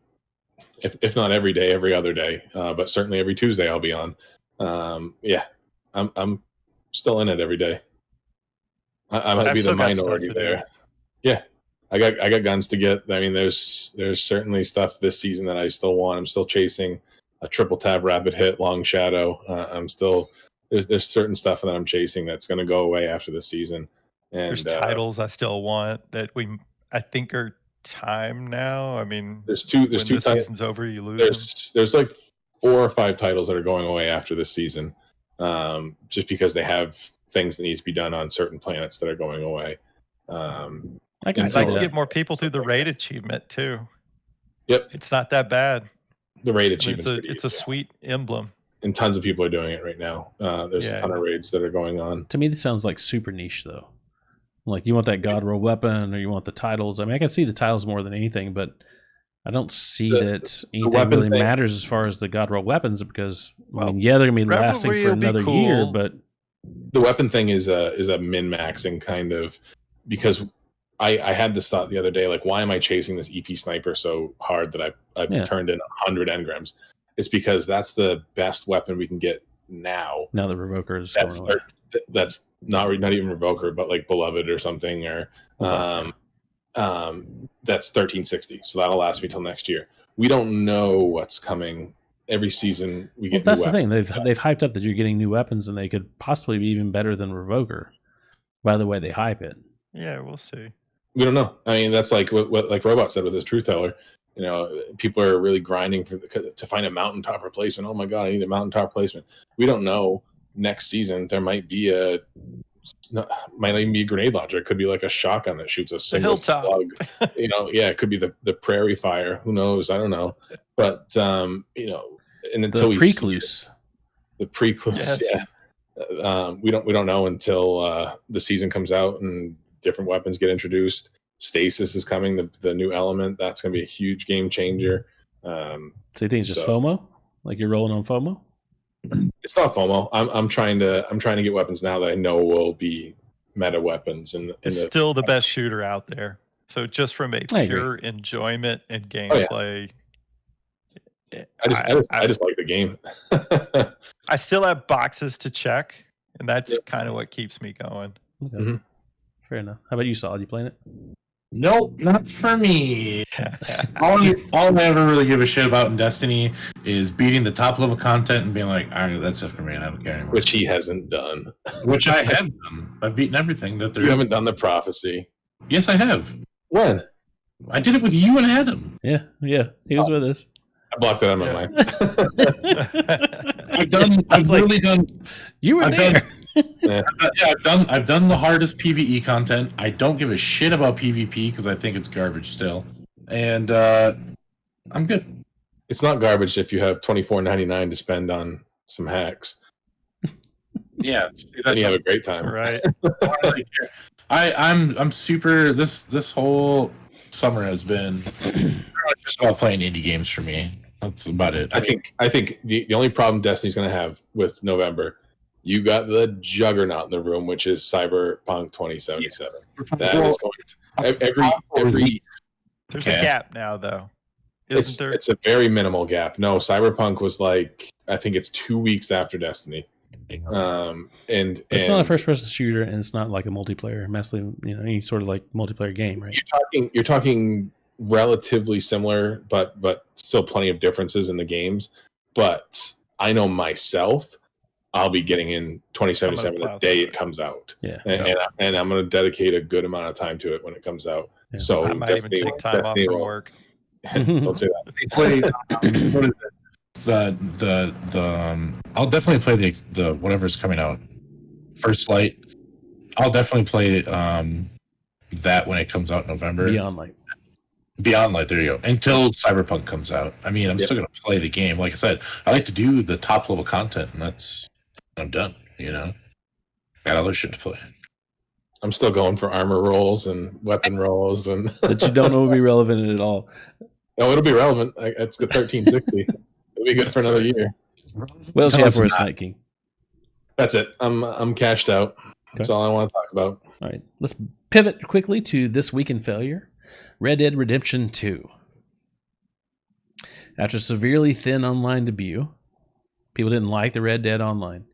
if not every day, every other day, but certainly every Tuesday I'll be on. Yeah, I'm still in it every day. I might be the minority there. Yeah, I got guns to get. I mean, there's certainly stuff this season that I still want. I'm still chasing a triple tab rapid hit long shadow. I'm still there's certain stuff that I'm chasing that's going to go away after the season. And there's titles I still want that I think are time now. I mean, there's two titles. Season's over, you lose. There's like 4 or 5 titles that are going away after this season, just because they have things that need to be done on certain planets that are going away. I'd like to get more people through the raid achievement too. Yep, it's not that bad. The raid achievement. It's a sweet emblem, and tons of people are doing it right now. There's a ton of raids that are going on. To me, this sounds like super niche though. Like you want that God roll weapon, or you want the titles. I mean, I can see the titles more than anything, but I don't see that anything really matters as far as the God roll weapons, because they're gonna be lasting for another year. But the weapon thing is a min maxing kind of, because I had this thought the other day, like, why am I chasing this EP sniper so hard that I've turned in 100 engrams? It's because that's the best weapon we can get now. Now the Revoker is that's not even Revoker, but like Beloved or something, or that's 1360. So that'll last me till next year. We don't know what's coming. Every season we get. That's the thing. They've hyped up that you're getting new weapons, and they could possibly be even better than Revoker. By the way they hype it. Yeah, we'll see. We don't know. I mean, that's like what like Robot said with his Truth Teller. People are really grinding to find a mountaintop replacement. Oh my god, I need a mountaintop replacement. We don't know. Next season there might even be a grenade launcher. It could be like a shotgun that shoots a single slug. It could be the prairie fire. Who knows? I don't know. But and until the Precluse, yes. We don't know until the season comes out and different weapons get introduced. Stasis is coming, the new element. That's going to be a huge game changer. So you think it's just FOMO? Like you're rolling on FOMO? It's not FOMO. I'm trying to get weapons now that I know will be meta weapons, and it's still the best shooter out there. So just from a pure enjoyment and gameplay, I just like the game. I still have boxes to check, and that's kind of what keeps me going. Okay. Mm-hmm. Fair enough. How about you, Solid? You playing it? Nope, not for me. all I ever really give a shit about in Destiny is beating the top level content and being like, all right, that's it for me. I don't care anymore. Which he hasn't done. Which I have done. I've beaten everything that there You is. haven't done the prophecy. Yes, I have. When? I did it with you and Adam. Yeah. He was with us. I blocked that out of my mind. I've really done. You were there. I've done the hardest PvE content. I don't give a shit about PvP because I think it's garbage still, and I'm good. It's not garbage if you have $24.99 to spend on some hacks. Yeah, then you have a great time, right? I'm super. This whole summer has been just about playing indie games for me. That's about it. I think the only problem Destiny's going to have with November, you got the juggernaut in the room, which is Cyberpunk 2077. Yes. That is going to every. There's a gap now, though. Isn't there? It's a very minimal gap. No, Cyberpunk was like, I think it's 2 weeks after Destiny. And it's not a first-person shooter, and it's not like a multiplayer, massively, any sort of like multiplayer game, right? You're talking relatively similar, but still plenty of differences in the games. But I know myself, I'll be getting in 2077 the day it comes out. Yeah, and I'm going to dedicate a good amount of time to it when it comes out. Yeah. So I might even take time off from work. Don't say that. They play. What is it? The I'll definitely play the whatever's coming out. First Light. I'll definitely play that when it comes out in November. Beyond Light, there you go. Until Cyberpunk comes out. I mean, I'm still gonna play the game. Like I said, I like to do the top level content, and I'm done. Got other shit to play. I'm still going for armor rolls and weapon rolls, and that you don't know will be relevant at all. No, it'll be relevant. It's good 1360. It'll be good for another year. What else do you have for us, Night King? That's it. I'm cashed out. That's all I want to talk about. All right, let's pivot quickly to this week in failure. Red Dead Redemption 2. After a severely thin online debut, people didn't like the Red Dead Online.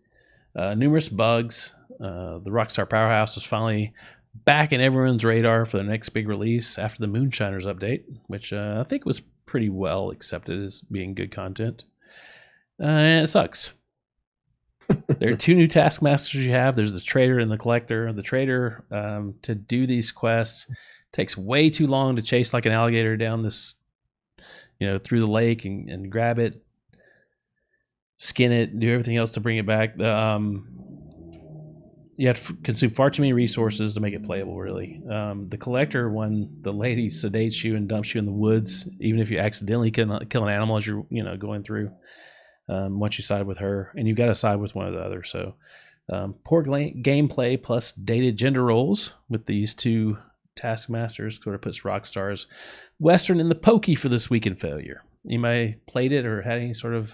Numerous bugs. The Rockstar powerhouse was finally back in everyone's radar for the next big release after the Moonshiners update, which I think was pretty well accepted as being good content. And it sucks. There are two new taskmasters you have. There's the trader and the collector. The trader, to do these quests, takes way too long to chase like an alligator down this, through the lake and grab it, skin it, do everything else to bring it back. You have to consume far too many resources to make it playable, really. The collector, when the lady sedates you and dumps you in the woods, even if you accidentally kill an animal as you're going through, once you side with her, and you've got to side with one or the other. So poor gameplay plus dated gender roles with these two taskmasters sort of puts Rockstar's Western in the pokey for this week in failure. Anybody played it or had any sort of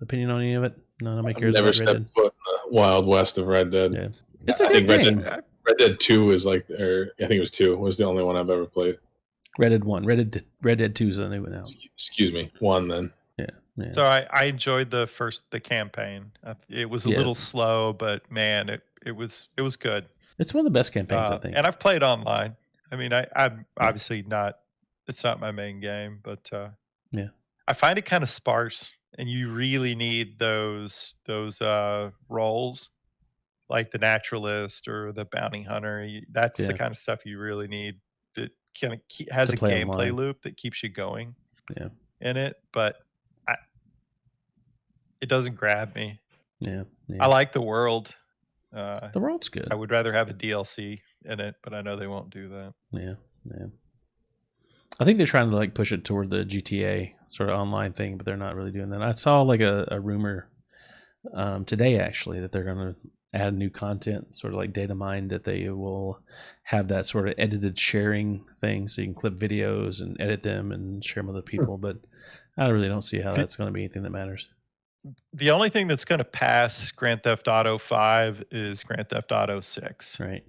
opinion on any of it? No, nobody cares. Never stepped foot in the wild west of Red Dead. Yeah. It's a good game. Red Dead 2 is like, or I think it was 2 was the only one I've ever played. Red Dead 1. Red Dead 2 is the new one now. Excuse me, 1 then. Yeah. So I enjoyed the campaign. It was a little slow, but man, it was good. It's one of the best campaigns, I think. And I've played online. I mean, I'm obviously not. It's not my main game, but I find it kind of sparse, and you really need those roles, like the naturalist or the bounty hunter. That's the kind of stuff you really need. That kind of has a gameplay loop that keeps you going. Yeah. In it, but it doesn't grab me. Yeah. I like the world. The world's good. I would rather have a DLC in it, but I know they won't do that. Yeah. I think they're trying to like push it toward the GTA sort of online thing, but they're not really doing that. I saw like a rumor today actually that they're going to add new content, sort of like data mine, that they will have that sort of edited sharing thing, so you can clip videos and edit them and share them with other people. But I really don't see how that's going to be anything that matters. The only thing that's going to pass Grand Theft Auto 5 is Grand Theft Auto 6. Right.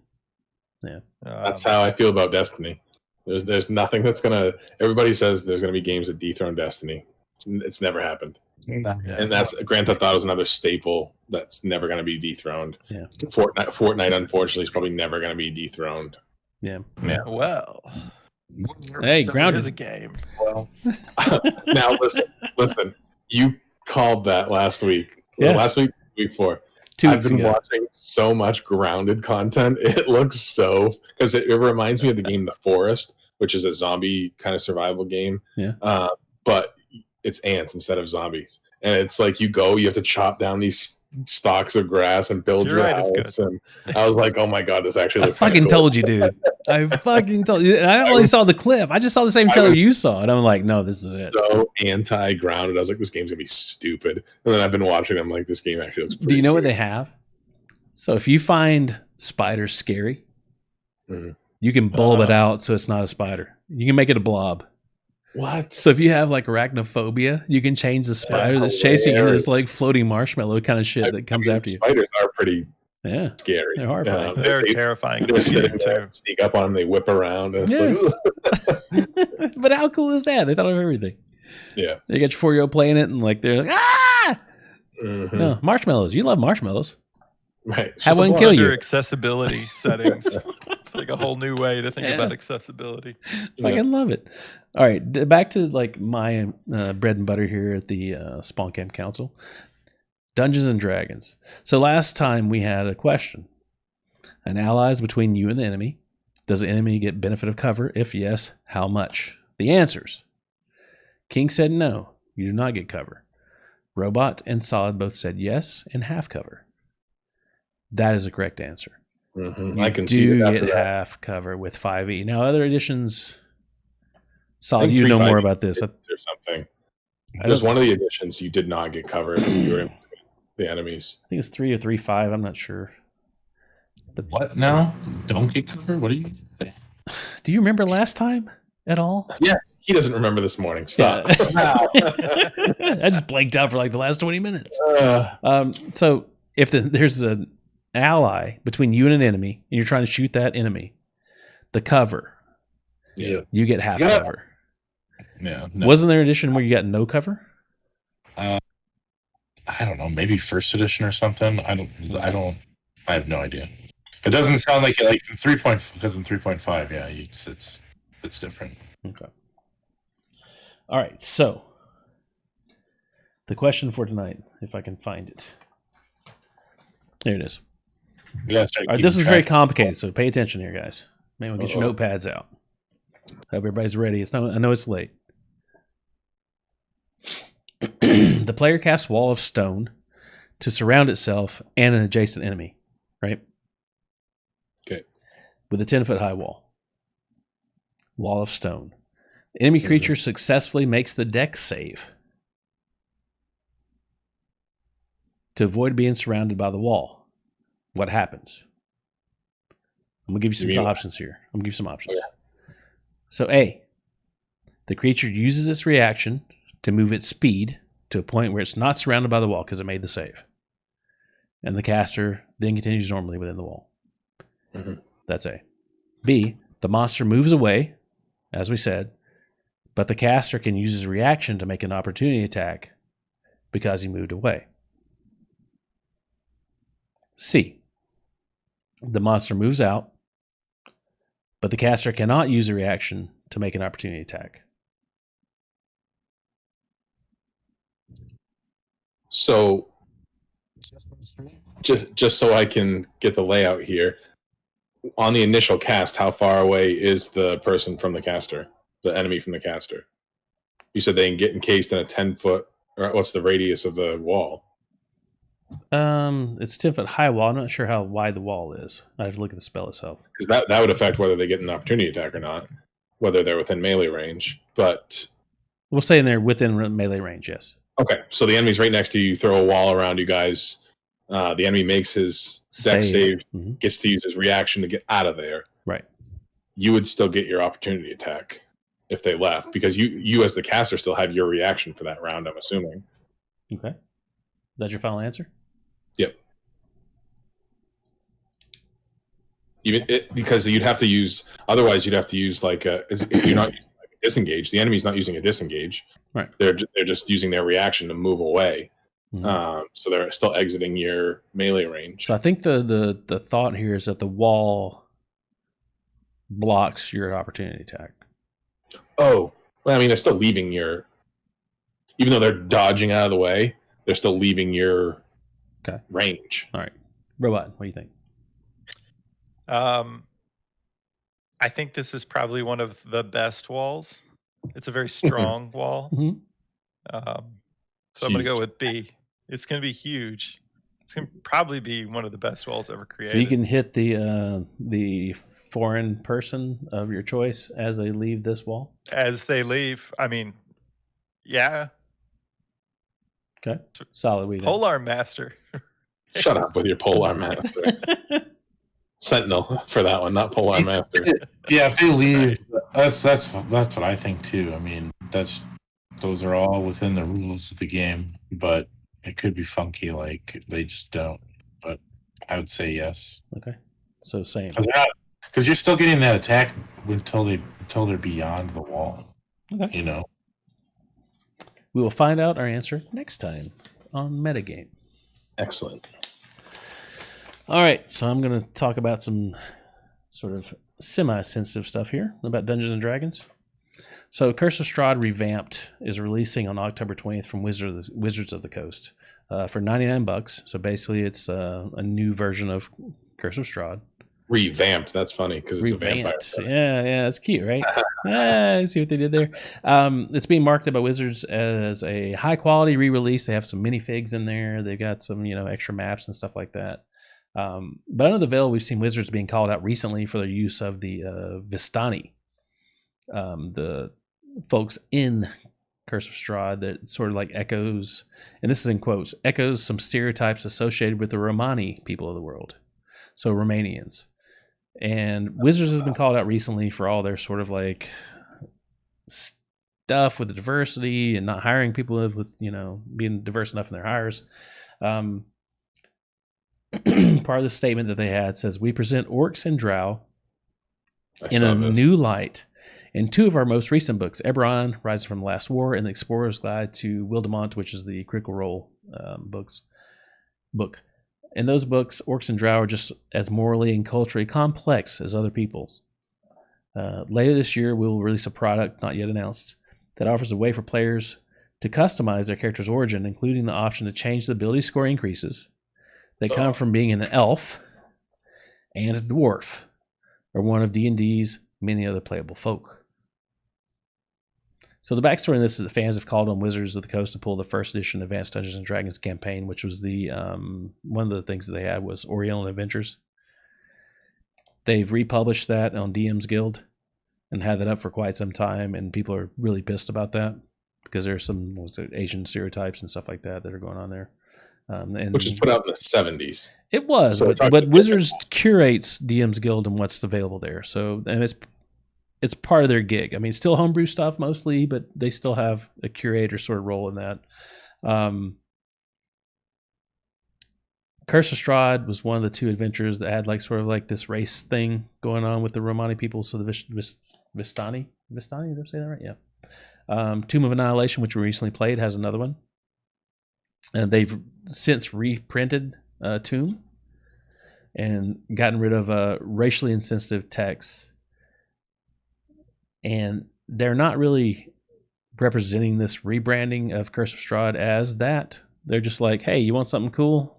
Yeah. That's how I feel about Destiny. There's nothing that's going to... Everybody says there's going to be games that dethrone Destiny. It's never happened. Yeah. And that's Grand Theft Auto is another staple that's never going to be dethroned. Yeah. Fortnite, unfortunately, is probably never going to be dethroned. Yeah. Well, Hey, so grounded. It is a game. Well, Now listen. You called that last week. Yeah. Last week, week before. 2 I've weeks been ago. watching so much grounded content. It looks so because it reminds me of the game The Forest, which is a zombie kind of survival game. Yeah. But it's ants instead of zombies, and it's like you have to chop down these stalks of grass and build You're your right, it's house. And I was like, oh my god, this actually I looks. kinda fucking cool. told you, dude. I fucking told you. And I only saw the clip. I just saw the same I trailer was you saw, and I'm like, no, this is it. So anti-grounded. I was like, this game's gonna be stupid. And then I've been watching. I'm like, this game actually looks. Do you know what sweet. they have? So if you find spiders scary, Mhm. you can bulb it out so it's not a spider. You can make it a blob. What? So if you have like arachnophobia, you can change the spider that's chasing you into this like floating marshmallow kind of shit that comes after you. Spiders are pretty Yeah, scary. they're horrifying. They're terrifying. They're sitting too. there, sneak up on them, they whip around, and it's Yeah. like, ugh. But how cool is that? They thought of everything. Yeah. They got your 4-year-old playing it, and like they're like, ah, Mhm. no, marshmallows. You love marshmallows. Right. It's Have just a one blob. kill Under you. accessibility settings. It's like a whole new way to think Yeah. about accessibility. Fucking love it. All right, back to like my bread and butter here at the Spawn Camp Council. Dungeons and Dragons. So last time we had a question. An ally is between you and the enemy. Does the enemy get benefit of cover? If yes, how much? The answers. King said no, you do not get cover. Robot and Solid both said yes and half cover. That is the correct answer. Mhm. You I can see do it after get that. half cover with 5e. Now, other editions, Solid, think you know 3-5 more about this. or something. I There's don't- one of the editions you did not get covered if you were in the enemies. I think it's 3 or 3-5. I'm not sure. But what now? Don't get covered? What are you saying? do you remember last time at all? He doesn't remember this morning. Stop. I just blanked out for like the last 20 minutes. So if there's an ally between you and an enemy, and you're trying to shoot that enemy, the cover, Yeah. you get half Yeah. cover. Yeah. No. Wasn't there an edition where you got no cover? I don't know. Maybe first edition or something. I have no idea. It doesn't sound like in 3. Because in 3.5, yeah, it's different. Okay. All right. So the question for tonight, if I can find it. There it is. We gotta start All right, this keeping is very track. complicated, so pay attention here, guys. Maybe we'll get your notepads out. Hope everybody's ready. I know it's late. The player casts Wall of Stone to surround itself and an adjacent enemy, right? Okay. With a 10-foot high wall. Wall of Stone. The enemy creature successfully makes the dex save to avoid being surrounded by the wall. What happens? I'm going to give you some options here. I'm going to give you some options. Okay. So A, the creature uses its reaction to move its speed to a point where it's not surrounded by the wall because it made the save. And the caster then continues normally within the wall. Mhm. That's A. B, the monster moves away, as we said, but the caster can use his reaction to make an opportunity attack because he moved away. C, the monster moves out, but the caster cannot use a reaction to make an opportunity attack. So just so I can get the layout here, on the initial cast, how far away is the person from the caster, the enemy from the caster? You said they can get encased in a 10-foot, or what's the radius of the wall? It's 10-foot high wall. I'm not sure how wide the wall is. I have to look at the spell itself. Because that would affect whether they get an opportunity attack or not, whether they're within melee range. But We'll say they're within melee range, yes. okay, so the enemy's right next to you. You throw a wall around you guys. The enemy makes his dex save, Mhm. gets to use his reaction to get out of there. Right. You would still get your opportunity attack if they left, because you as the caster still had your reaction for that round, I'm assuming. Okay. That's your final answer? Yep. Because you'd have to use, otherwise you'd have to use if you're not using like disengage. The enemy's not using a disengage. Right. They're just using their reaction to move away. Mhm. So they're still exiting your melee range. So I think the thought here is that the wall blocks your opportunity attack. Oh, well, I mean, they're still leaving your, even though they're dodging out of the way, they're still leaving your range. All right. Robot, what do you think? I think this is probably one of the best walls. It's a very strong wall. Mhm. So I'm going to go with B. It's going to be huge. It's going to probably be one of the best walls ever created. So you can hit the foreign person of your choice as they leave this wall? As they leave. I mean, yeah. Okay. Solid. We Polar Master. Shut up with your Polar Master. Sentinel for that one, not Polar Master. Yeah, if they leave, that's what I think too. I mean, those are all within the rules of the game, but it could be funky, like they just don't. But I would say yes. Okay. So same. Because you're still getting that attack until they're beyond the wall. Okay. You know. We will find out our answer next time on Metagame. Excellent. All right, so I'm going to talk about some sort of semi-sensitive stuff here about Dungeons and Dragons. So Curse of Strahd Revamped is releasing on October 20th from Wizards of the Coast for $99. So basically it's a new version of Curse of Strahd. Revamped. That's funny because it's Revamped. a vampire. Yeah, that's cute, right? I see what they did there. It's being marketed by Wizards as a high-quality re-release. They have some minifigs in there. They've got some, extra maps and stuff like that. But under the veil, we've seen Wizards being called out recently for their use of the Vistani, the folks in Curse of Strahd that sort of like echoes, and this is in quotes, echoes some stereotypes associated with the Romani people of the world, so Romanians. And Wizards has been called out recently for all their sort of like stuff with the diversity and not hiring people with being diverse enough in their hires. Part of the statement that they had says, "We present orcs and drow in a new light in two of our most recent books, Eberron, Rising from the Last War, and The Explorer's Guide to Wildemont," which is the Critical Role book. In those books, orcs and drow are just as morally and culturally complex as other peoples. Later this year, we will release a product, not yet announced, that offers a way for players to customize their character's origin, including the option to change the ability score increases. They come from being an elf and a dwarf, or one of D&D's many other playable folk. So the backstory in this is that fans have called on Wizards of the Coast to pull the first edition Advanced Dungeons & Dragons campaign, which was the one of the things that they had was Oriental Adventures. They've republished that on DM's Guild and had that up for quite some time, and people are really pissed about that because there's some Asian stereotypes and stuff like that are going on there. Which was put out in the 70s. It was, So but Wizards curates DM's Guild and what's available there. So, and it's part of their gig. I mean, it's still homebrew stuff mostly, but they still have a curator sort of role in that. Curse of Strahd was one of the two adventures that had like sort of like this race thing going on with the Romani people. So the Vistani, did I say that right? Yeah. Tomb of Annihilation, which we recently played, has another one. And they've since reprinted Tomb and gotten rid of racially insensitive text. And they're not really representing this rebranding of Curse of Strahd as that. They're just like, hey, you want something cool?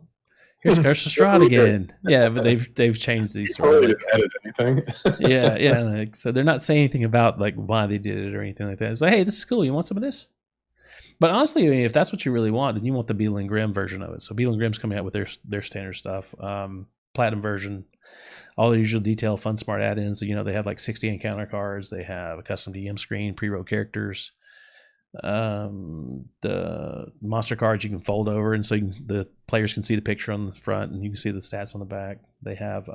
Here's Curse of Strahd again. Yeah, but they've changed these. Totally didn't edit anything. yeah. Like, so they're not saying anything about like why they did it or anything like that. It's like, hey, this is cool. You want some of this? But honestly, I mean, if that's what you really want, then you want the Beetle and Grimm version of it. So Beetle and Grimm's coming out with their standard stuff, platinum version, all the usual detail, fun, smart add-ins. They have like 60 encounter cards. They have a custom DM screen, pre-wrote characters. The monster cards you can fold over, and so the players can see the picture on the front, and you can see the stats on the back. They have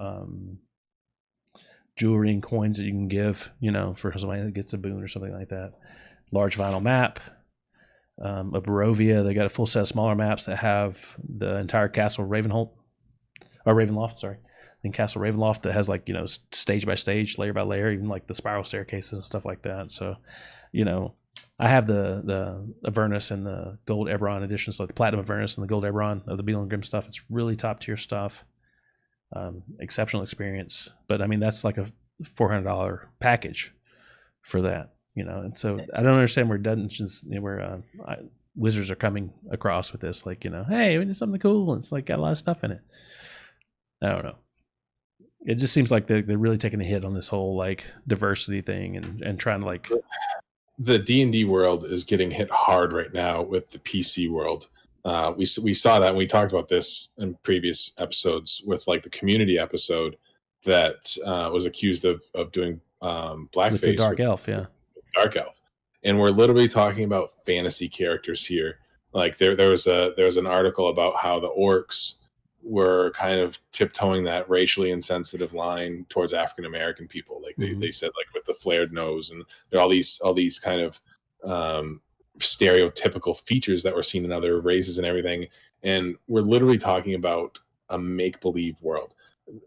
jewelry and coins that you can give, for somebody that gets a boon or something like that. Large vinyl map. A Barovia, they got a full set of smaller maps that have the entire castle of Ravenloft, sorry. in Castle Ravenloft that has like, you know, stage by stage, layer by layer, even like the spiral staircases and stuff like that. So, you know, I have the Avernus and the Gold Eberron editions, like the Platinum Avernus and the Gold Eberron of the Beetle and Grimm stuff. It's really top tier stuff. Exceptional experience. But I mean, that's like a $400 package for that, you know. And so I don't understand where Dungeons, you know, where Wizards are coming across with this, like, you know, hey, we did something cool, and it's like got a lot of stuff in it. I don't know. It just seems like they're really taking a hit on this whole like diversity thing and trying to like. The D&D world is getting hit hard right now with the PC world. We saw that, and we talked about this in previous episodes with like the community episode that was accused of doing blackface with the Dark Elf, yeah. Dark Elf. And we're literally talking about fantasy characters here. Like there was an article about how the orcs were kind of tiptoeing that racially insensitive line towards African American people. Like they said, like with the flared nose, and there are all these kind of stereotypical features that we're seen in other races and everything. And we're literally talking about a make-believe world.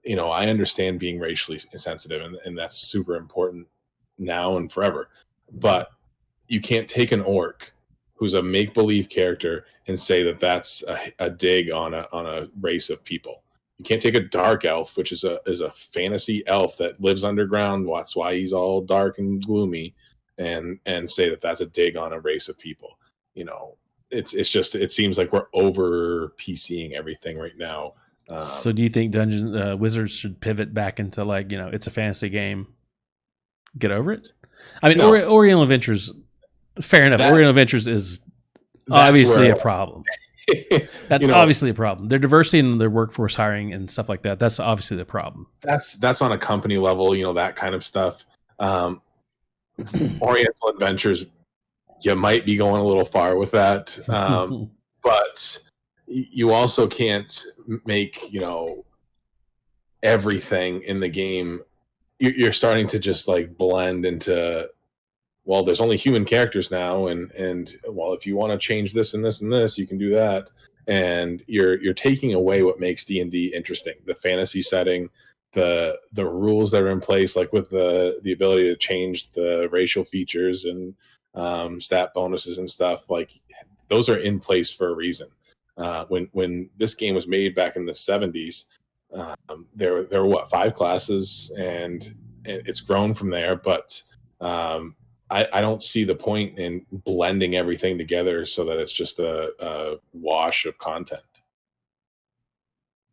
You know, I understand being racially insensitive, and that's super important now and forever. But you can't take an orc who's a make-believe character and say that that's a dig on a race of people. You can't take a dark elf, which is a fantasy elf that lives underground. That's why he's all dark and gloomy, and say that that's a dig on a race of people. You know, it's just, it seems like we're over PCing everything right now. So do you think Wizards should pivot back into like, you know, it's a fantasy game, get over it? I mean, no. Oriental Adventures, fair enough. Oriental Adventures is obviously a problem. That's obviously a problem. Their diversity in their workforce hiring and stuff like that, that's obviously the problem. That's on a company level, you know, that kind of stuff. Oriental Adventures, you might be going a little far with that. But you also can't make, you know, everything in the game. You're starting to just like blend into, well, there's only human characters now, and well, if you want to change this and this and this, you can do that. And you're taking away what makes D&D interesting. The fantasy setting, the rules that are in place, like with the ability to change the racial features and stat bonuses and stuff, like those are in place for a reason. When this game was made back in the 70s, there were what, 5 classes, and it's grown from there. But I don't see the point in blending everything together so that it's just a wash of content.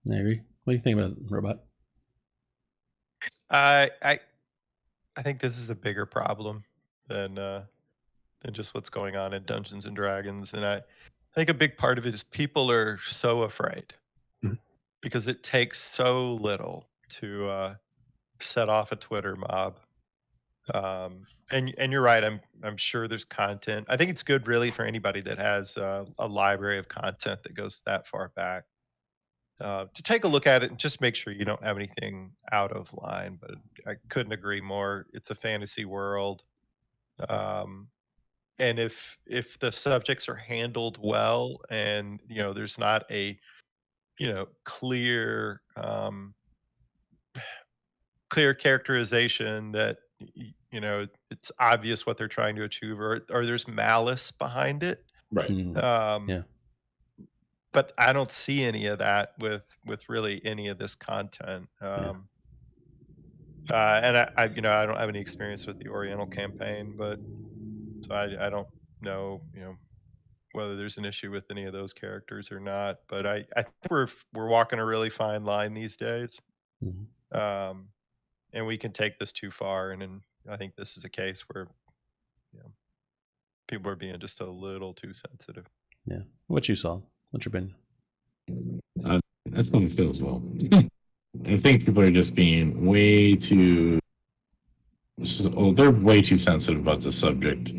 Maybe. What do you think about Robot? I think this is a bigger problem than just what's going on in Dungeons and Dragons, and I think a big part of it is people are so afraid because it takes so little to set off a Twitter mob. And you're right. I'm sure there's content. I think it's good, really, for anybody that has a library of content that goes that far back to take a look at it and just make sure you don't have anything out of line. But I couldn't agree more. It's a fantasy world, and if the subjects are handled well, and you know, there's not a clear characterization that it's obvious what they're trying to achieve, or there's malice behind it, right? Yeah. But I don't see any of that with really any of this content. And I don't have any experience with the Oriental campaign, but so I don't know whether there's an issue with any of those characters or not. But I think we're walking a really fine line these days. And we can take this too far, and I think this is a case where people are being just a little too sensitive. Yeah. What you saw? What's your opinion? That's how I feel as well. I think people are just being way too. They're way too sensitive about the subject.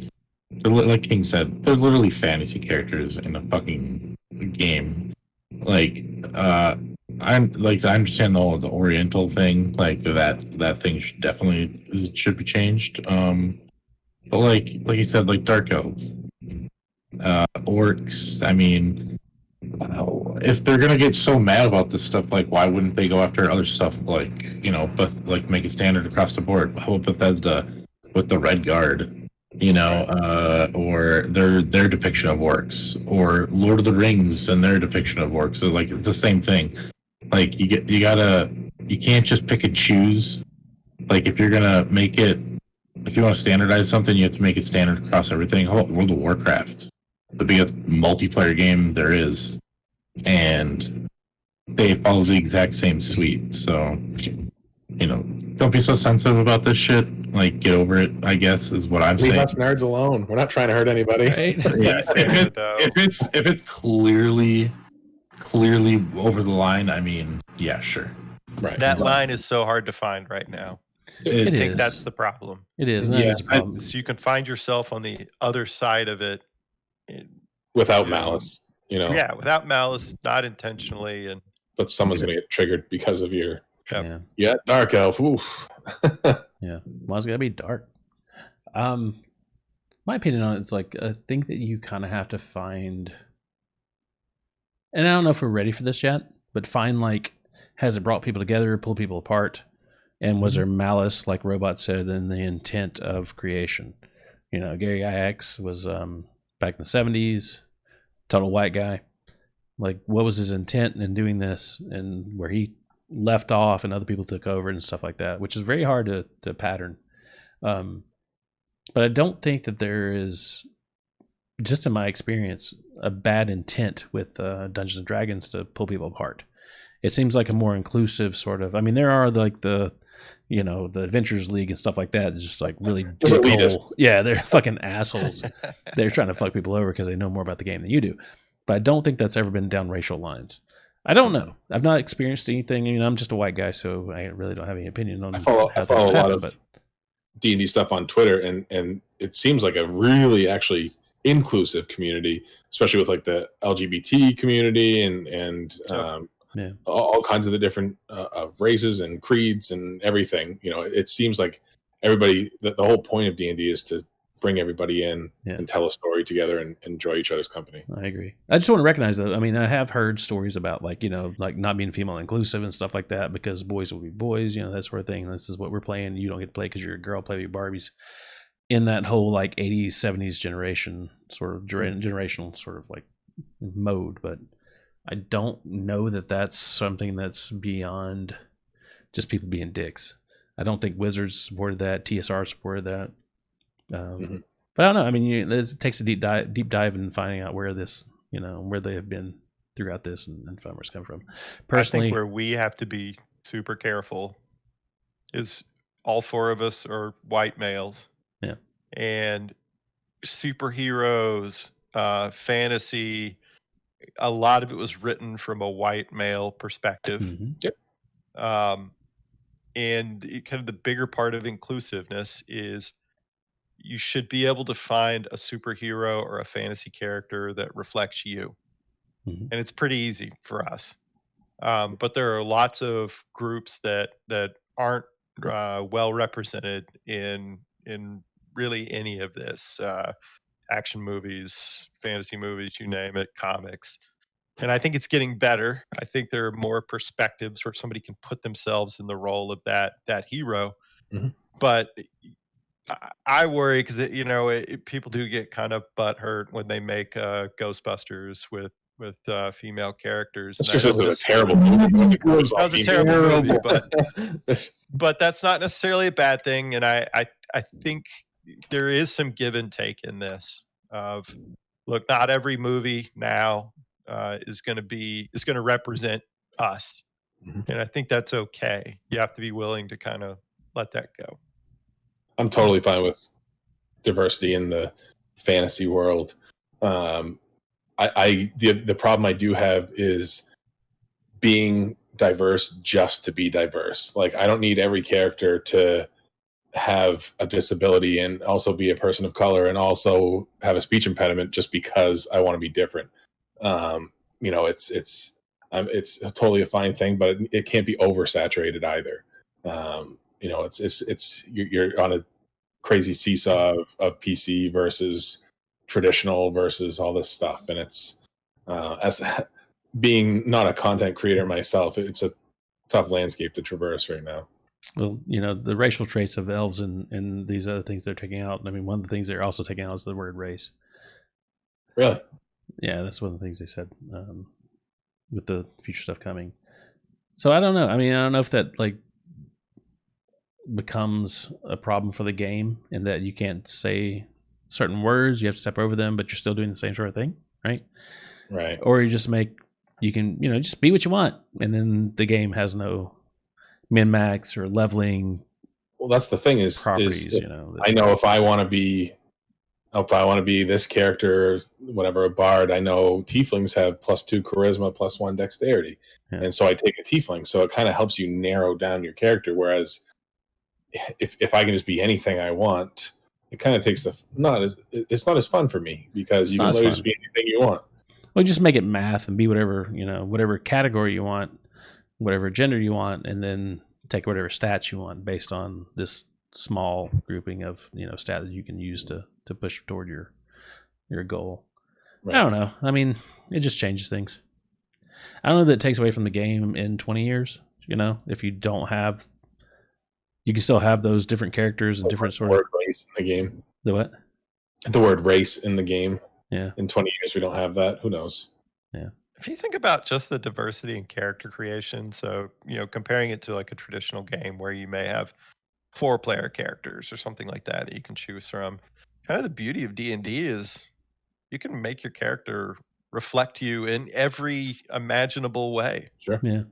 They're, like King said, they're literally fantasy characters in a fucking game. Like, I understand the Oriental thing, like that thing should be changed. But like you said, like Dark Elves, orcs. I mean, if they're gonna get so mad about this stuff, like why wouldn't they go after other stuff, like but like make it standard across the board? How about Bethesda with the Red Guard, or their depiction of orcs, or Lord of the Rings and their depiction of orcs? So like it's the same thing. Like you can't just pick and choose. Like if you're gonna make it, if you want to standardize something, you have to make it standard across everything. How about World of Warcraft, the biggest multiplayer game there is, and they follow the exact same suite. So, don't be so sensitive about this shit. Like, get over it, I guess, is what I'm Leave saying. us nerds alone. We're not trying to hurt anybody. Right? Yeah, if it's clearly over the line, I mean, yeah, sure. Right. That line is so hard to find right now. It I think is. that's the problem. It is. And that is a problem. So you can find yourself on the other side of it. Without malice, Yeah, without malice, not intentionally, and but someone's gonna get triggered because of your Yeah. dark elf. Oof. Yeah. Well, it's gotta be dark. My opinion on it is like I think that you kind of have to find, and I don't know if we're ready for this yet, but find like, has it brought people together, pulled people apart, and was there malice, like Robot said, in the intent of creation? Gary IX was back in the 70s, total white guy. Like, what was his intent in doing this, and where he left off and other people took over and stuff like that, which is very hard to pattern. But I don't think that there is, just in my experience, a bad intent with Dungeons and Dragons to pull people apart. It seems like a more inclusive sort of. I mean, there are like the Adventurers League and stuff like that. It's just like really dickhole. Yeah, they're fucking assholes. They're trying to fuck people over because they know more about the game than you do. But I don't think that's ever been down racial lines. I don't know. I've not experienced anything. I'm just a white guy, so I really don't have any opinion on. I follow a lot of D&D stuff on Twitter, and it seems like a really actually inclusive community, especially with like the LGBT community and all kinds of the different races and creeds and everything. It seems like everybody. The whole point of D&D is to bring everybody in and tell a story together and enjoy each other's company. I agree. I just want to recognize that. I mean, I have heard stories about like not being female inclusive and stuff like that because boys will be boys, that sort of thing. This is what we're playing. You don't get to play because you're a girl. Play with your Barbies. In that whole like 80s, 70s generation sort of generational sort of like mode, but I don't know that that's something that's beyond just people being dicks. I don't think Wizards supported that. TSR supported that. But I don't know. I mean, it takes a deep dive in finding out where this, where they have been throughout this and find where it's come from. Personally, I think where we have to be super careful is all four of us are white males. Yeah. And superheroes, fantasy, a lot of it was written from a white male perspective. Yep. And kind of the bigger part of inclusiveness is you should be able to find a superhero or a fantasy character that reflects you. And it's pretty easy for us. But there are lots of groups that aren't well represented in really any of this. Action movies, fantasy movies, you name it, comics. And I think it's getting better. I think there are more perspectives where somebody can put themselves in the role of that hero. But I worry because people do get kind of butthurt when they make Ghostbusters with female characters. It's just a terrible movie. It was a terrible movie, but that's not necessarily a bad thing. And I think there is some give and take in this. Look, not every movie now is going to represent us, and I think that's okay. You have to be willing to kind of let that go. I'm totally fine with diversity in the fantasy world. The problem I do have is being diverse just to be diverse. Like, I don't need every character to have a disability and also be a person of color and also have a speech impediment just because I want to be different. It's totally a fine thing, but it can't be oversaturated either. You're on a crazy seesaw of PC versus traditional versus all this stuff, and it's being not a content creator myself, it's a tough landscape to traverse right now. Well, the racial traits of elves and these other things they're taking out. I mean, one of the things they're also taking out is the word race. Really? Yeah, that's one of the things they said with the future stuff coming. So I don't know. I mean, I don't know if that becomes a problem for the game, and that you can't say certain words, you have to step over them, but you're still doing the same sort of thing, right? Right. Or you can just be what you want, and then the game has no min max or leveling. Well, that's the thing is properties. I know if I want to be this character, whatever, a bard, I know tieflings have +2 charisma, +1 dexterity, and so I take a tiefling. So it kind of helps you narrow down your character. Whereas if I can just be anything I want, it kind of takes it's not as fun for me, because you can literally just be anything you want. Well, just make it math and be whatever category you want, whatever gender you want, and then take whatever stats you want based on this small grouping of stats that you can use to push toward your goal. Right. I don't know. I mean, it just changes things. I don't know that it takes away from the game in 20 years. If you don't have, you can still have those different characters and different sort of race in the game. The what? The word race in the game. Yeah. In 20 years, we don't have that. Who knows? Yeah. If you think about just the diversity in character creation, so comparing it to like a traditional game where you may have 4-player characters or something like that you can choose from, kind of the beauty of D&D is you can make your character reflect you in every imaginable way. Sure. Yeah.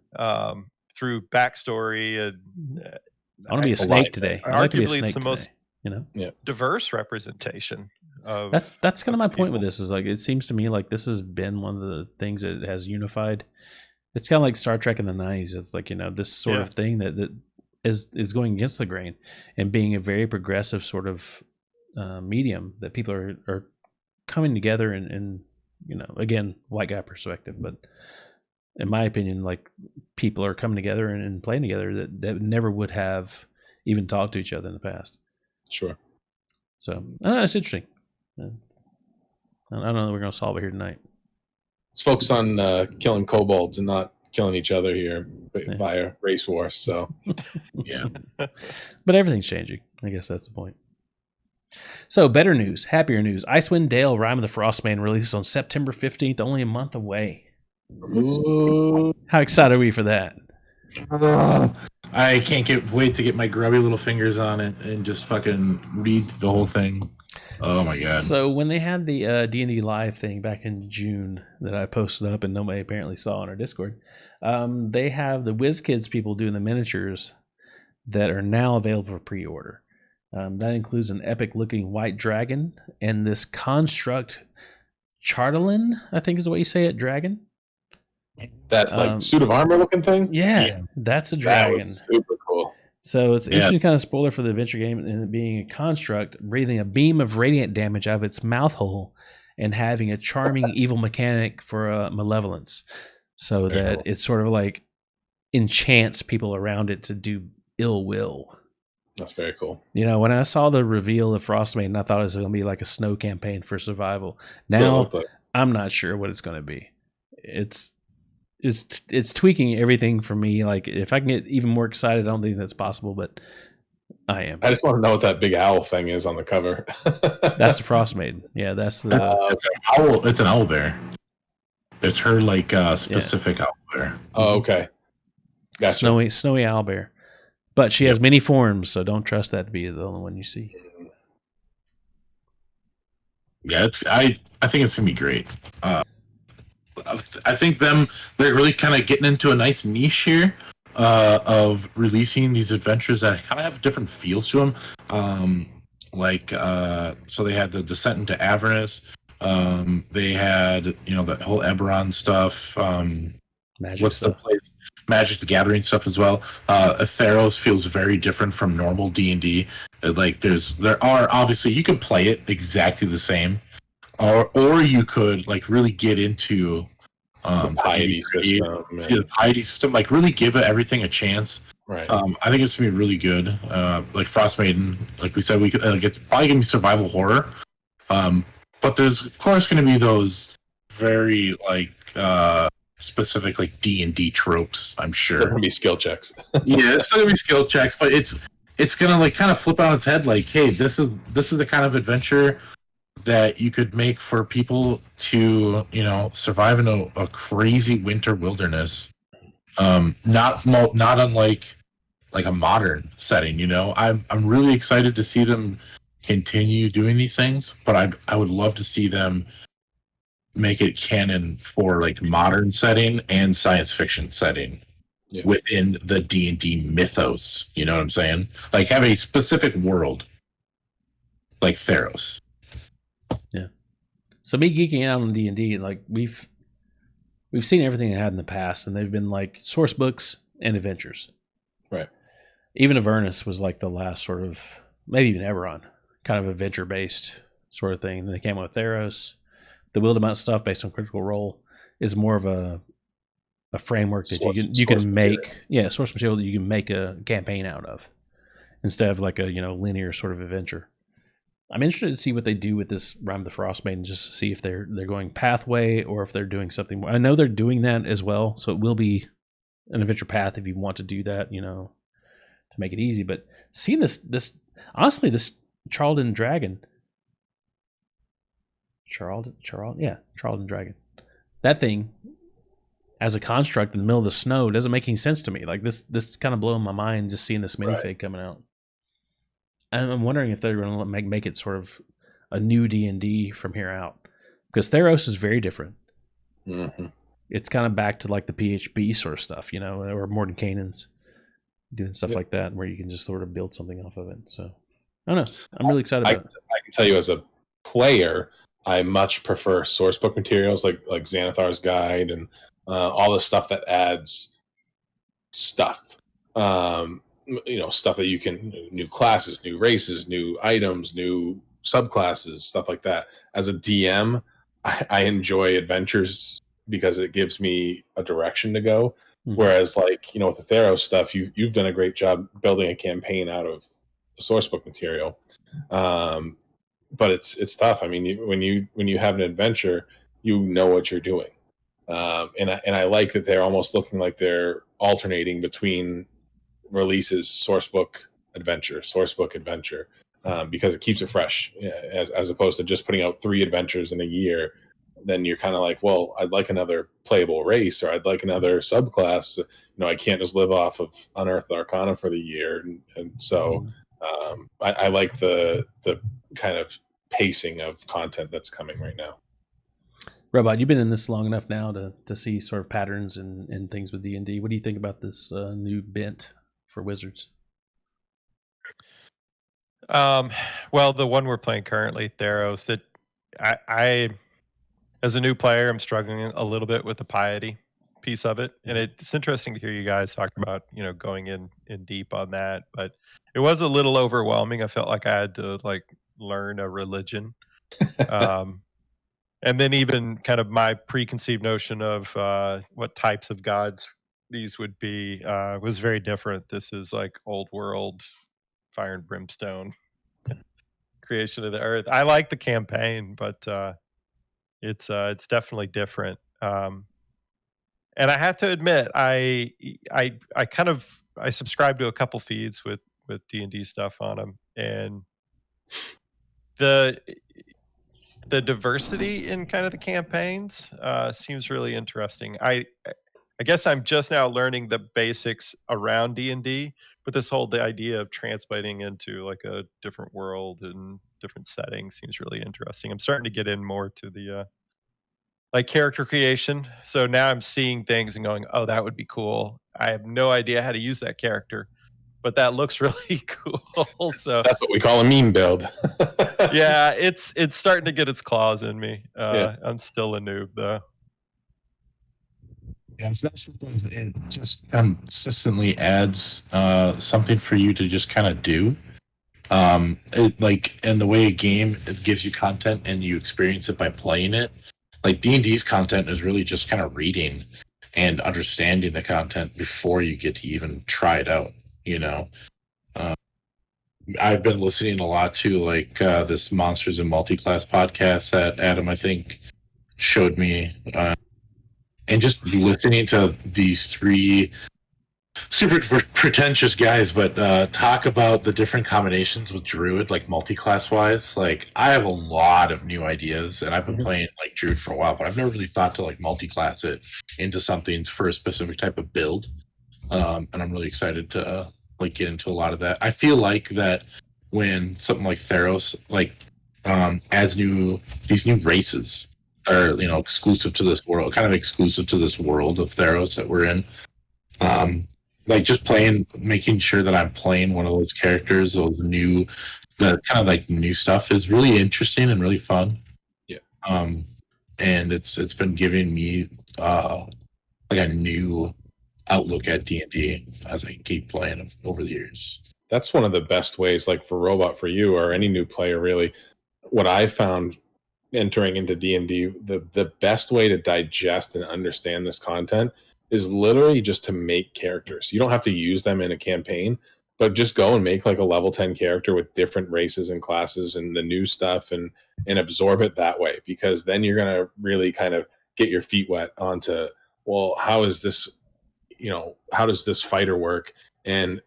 Through backstory and I want to be a snake today. I like to be a snake it's the today. most diverse representation. That's kind of my point with this. Is it seems to me like this has been one of the things that has unified. It's kind of like Star Trek in the 90s. It's like this sort of thing that is going against the grain and being a very progressive sort of medium that people are coming together and again, white guy perspective, but in my opinion, like people are coming together and playing together that never would have even talked to each other in the past. Sure. So I don't know, it's interesting. I don't know that we're going to solve it here tonight. Let's focus on killing kobolds and not killing each other here via race wars. So, yeah. But everything's changing. I guess that's the point. So, better news, happier news. Icewind Dale: Rime of the Frostman releases on September 15th, only a month away. Ooh. How excited are we for that? I can't wait to get my grubby little fingers on it and just fucking read the whole thing. Oh my god! So when they had the D&D live thing back in June that I posted up and nobody apparently saw on our Discord, they have the WizKids people doing the miniatures that are now available for pre-order. That includes an epic-looking white dragon and this construct Chartalin, I think is the way you say it, dragon. That suit of armor looking thing? Yeah, that's a dragon. That was super cool. So it's interesting kind of spoiler for the adventure game, and it being a construct breathing a beam of radiant damage out of its mouth hole and having a charming evil mechanic for malevolence, so that it sort of like enchants people around it to do ill will. That's very cool. When I saw the reveal of Frostmaiden, I thought it was going to be like a snow campaign for survival. Now I'm not sure what it's going to be. It's tweaking everything for me. Like if I can get even more excited, I don't think that's possible, but I am. I just want to know what that big owl thing is on the cover. That's the Frostmaiden. Yeah, that's the owl. It's an owlbear. It's her like specific owlbear. Oh, okay. Gotcha. Snowy owlbear. But she has many forms, so don't trust that to be the only one you see. Yeah, I think it's gonna be great. I think they're really kind of getting into a nice niche here of releasing these adventures that kind of have different feels to them. So they had the Descent into Avernus. They had the whole Eberron stuff. Magic the Gathering stuff as well. Theros feels very different from normal D&D. Like there are obviously you could play it exactly the same, or you could like really get into the piety system. The piety system, like really give everything a chance. Right. I think it's gonna be really good. Like Frostmaiden, like we said, it's probably gonna be survival horror. But there's of course gonna be those very like specific like D&D tropes, I'm It's sure. gonna be skill checks. Yeah, it's not gonna be skill checks, but it's gonna like kind of flip on its head. Like, hey, this is the kind of adventure that you could make for people to survive in a crazy winter wilderness. Not unlike like a modern setting. I'm really excited to see them continue doing these things, but I would love to see them make it canon for like modern setting and science fiction setting within the D&D mythos. You know what I'm saying? Like have a specific world like Theros. Yeah. So me geeking out on D&D, like we've seen everything it had in the past, and they've been like source books and adventures. Right. Even Avernus was like the last sort of, maybe even Eberron, kind of adventure-based sort of thing. And then they came out with Theros. The Wildemount stuff based on Critical Role is more of a framework that you can make, source material that you can make a campaign out of instead of like a linear sort of adventure. I'm interested to see what they do with this Rime of the Frostmaiden, just to see if they're going pathway or if they're doing something more. I know they're doing that as well, so it will be an adventure path if you want to do that, to make it easy. But seeing this honestly, this Charlton Dragon, that thing as a construct in the middle of the snow doesn't make any sense to me. Like this is kind of blowing my mind just seeing this minifig coming out. And I'm wondering if they're going to make it sort of a new D&D from here out, because Theros is very different. Mm-hmm. It's kind of back to like the PHB sort of stuff, or Mordenkainen's doing stuff like that, where you can just sort of build something off of it. So I don't know. I'm really excited about it. I can tell you as a player, I much prefer source book materials like Xanathar's Guide and all the stuff that adds stuff. Stuff that you can, new classes, new races, new items, new subclasses, stuff like that. As a DM, I enjoy adventures because it gives me a direction to go. Mm-hmm. Whereas, like, with the Theros stuff, you've done a great job building a campaign out of the source book material. But it's tough. I mean, when you have an adventure, you know what you're doing. And I like that they're almost looking like they're alternating between releases source book adventure, because it keeps it fresh, as opposed to just putting out 3 adventures in a year. Then you're kind of like, well, I'd like another playable race, or I'd like another subclass. I can't just live off of Unearthed Arcana for the year. And so I like the kind of pacing of content that's coming right now. Robot, you've been in this long enough now to see sort of patterns and things with D&D. What do you think about this new bent for Wizards? Well, the one we're playing currently, Theros, that I as a new player, I'm struggling a little bit with the piety piece of it. And it's interesting to hear you guys talk about, going in deep on that, but it was a little overwhelming. I felt like I had to like learn a religion. And then even kind of my preconceived notion of what types of gods these would be was very different. This is like old world, fire and brimstone, creation of the earth. I like the campaign, but it's definitely different. And I have to admit, I subscribe to a couple feeds with D&D stuff on them, and the diversity in kind of the campaigns seems really interesting. I guess I'm just now learning the basics around D&D, but the idea of translating into like a different world and different settings seems really interesting. I'm starting to get in more to the like character creation. So now I'm seeing things and going, oh, that would be cool. I have no idea how to use that character, but that looks really cool. So that's what we call a meme build. Yeah, it's starting to get its claws in me. I'm still a noob though. Yeah, so that's because it just consistently adds something for you to just kind of do. And the way a game, it gives you content and you experience it by playing it. Like D&D's content is really just kind of reading and understanding the content before you get to even try it out. I've been listening a lot to like this Monsters and Multiclass podcast that Adam, I think, showed me. and just listening to these three super pretentious guys, but talk about the different combinations with Druid, like multi-class wise. Like, I have a lot of new ideas, and I've been playing like Druid for a while, but I've never really thought to like multi-class it into something for a specific type of build. And I'm really excited to like get into a lot of that. I feel like that when something like Theros like adds these new races are, you know, exclusive to this world, kind of exclusive to this world of Theros that we're in. Like just making sure that I'm playing one of those characters, the kind of like new stuff is really interesting and really fun. Yeah. And it's been giving me like a new outlook at D&D as I keep playing over the years. That's one of the best ways, like for Robot, for you or any new player, really. What I found entering into D&D, the best way to digest and understand this content is literally just to make characters. You don't have to use them in a campaign, but just go and make like a level 10 character with different races and classes and the new stuff and absorb it that way, because then you're going to really kind of get your feet wet onto, well, how does this fighter work? And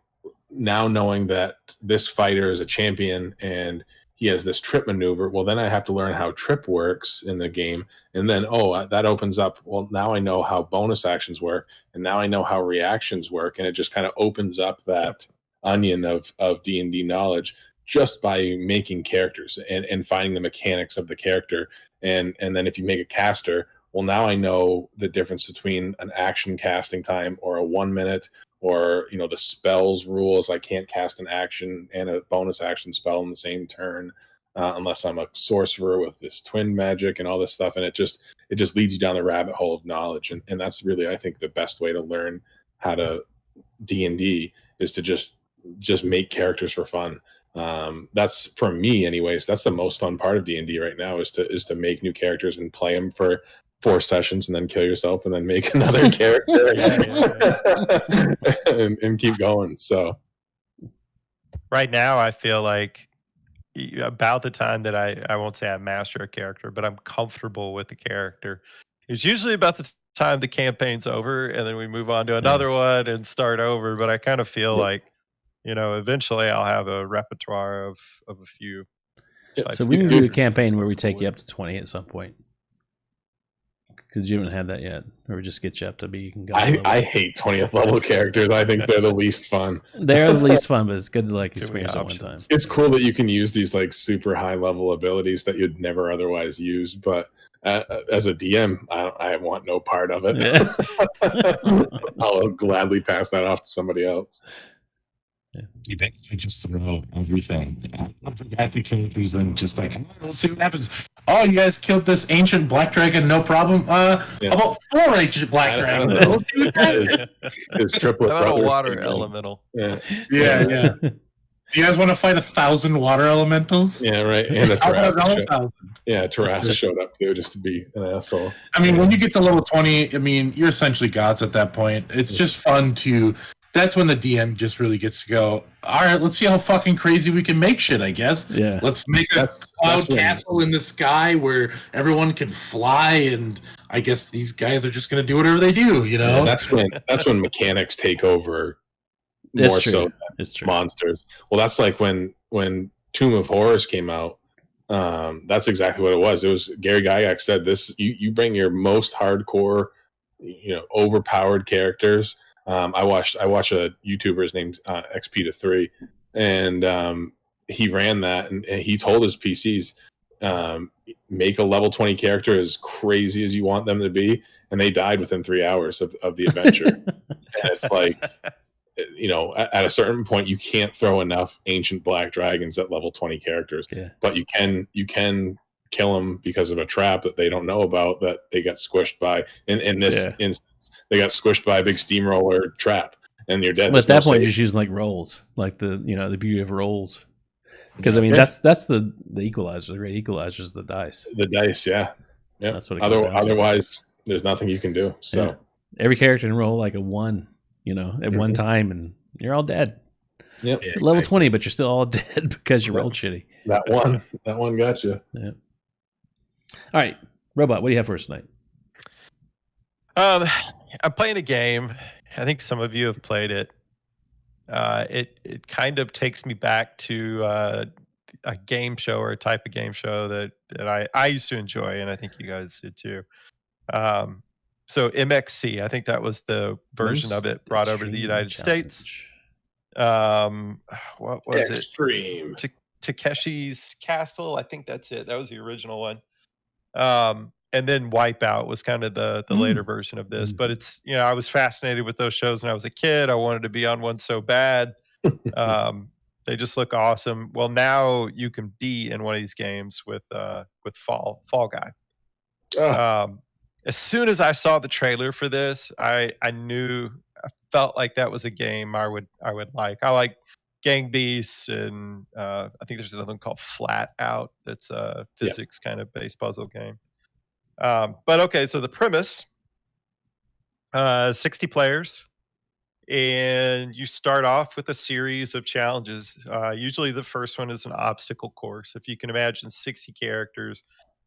now knowing that this fighter is a champion and he has this trip maneuver, well, then I have to learn how trip works in the game. And then, that opens up, well, now I know how bonus actions work, and now I know how reactions work. And it just kind of opens up that onion of D&D knowledge just by making characters and finding the mechanics of the character. And then if you make a caster, well, now I know the difference between an action casting time or a 1 minute, or, you know, the spells rules. I can't cast an action and a bonus action spell in the same turn unless I'm a sorcerer with this twin magic and all this stuff. And it just leads you down the rabbit hole of knowledge. And that's really, I think, the best way to learn how to D&D is to just make characters for fun. That's, for me anyways, that's the most fun part of D&D right now, is to make new characters and play them for 4 sessions and then kill yourself and then make another character and keep going. So right now I feel like about the time that I won't say I master a character, but I'm comfortable with the character, it's usually about the time the campaign's over, and then we move on to another one and start over. But I kind of feel like, you know, eventually I'll have a repertoire of a few. So we need to do a campaign where we take you up to 20 at some point, because you haven't had that yet, or we just get you up to be. You can go. I hate 20th level characters. I think they're the least fun. They're the least fun, but it's good to like experience it one time. It's cool that you can use these like super high level abilities that you'd never otherwise use, but as a DM, I want no part of it. Yeah. I'll gladly pass that off to somebody else. Yeah. You basically just throw everything at the characters and just like, let's see what happens. Oh, you guys killed this ancient black dragon, no problem. How about 4 ancient black dragons? His triplet about a water elemental. Yeah. Do you guys want to fight 1,000 water elementals? Yeah, right. And a Tarrasque showed up too, just to be an asshole. I mean, when you get to level 20, I mean, you're essentially gods at that point. It's just fun to. That's when the DM just really gets to go, all right, let's see how fucking crazy we can make shit, I guess. Yeah. Let's make a cloud castle in the sky where everyone can fly, and I guess these guys are just going to do whatever they do, you know? Yeah, that's when mechanics take over more so than monsters. Well, that's like when Tomb of Horrors came out. That's exactly what it was. It was Gary Gygax said this, you bring your most hardcore, you know, overpowered characters. I watched a YouTuber's named XP3, and he ran that, and he told his PCs, make a level 20 character as crazy as you want them to be, and they died within 3 hours of the adventure. And it's like, you know, at a certain point, you can't throw enough ancient black dragons at level 20 characters, but you can kill them because of a trap that they don't know about, that they got squished by. In this instance, they got squished by a big steamroller trap, and you're dead. But at that point, you're just using like rolls, like the beauty of rolls. Because I mean, that's the equalizer. The great equalizer is the dice. The dice, yeah. That's what. Otherwise, there's nothing you can do. So every character can roll like a 1, you know, at one time, and you're all dead. Yep. Level 20, but you're still all dead because you rolled shitty. That one got you. Yeah. All right, Robot, what do you have for us tonight? I'm playing a game. I think some of you have played it. It kind of takes me back to a game show or a type of game show that I used to enjoy, and I think you guys did too. So MXC, I think that was the version of it brought over to the United States. What was Extreme. it? Takeshi's Castle. I think that's it. That was the original one. And then Wipeout was kind of the later version of this. But it's, I was fascinated with those shows when I was a kid. I wanted to be on one so bad. They just look awesome. Well, now you can be in one of these games with Fall Guy. As soon as I saw the trailer for this, I felt like that was a game I would like. I like Gang Beasts, and I think there's another one called Flat Out that's a physics kind of based puzzle game. But okay, so the premise, 60 players, and you start off with a series of challenges. Usually the first one is an obstacle course. If you can imagine 60 characters,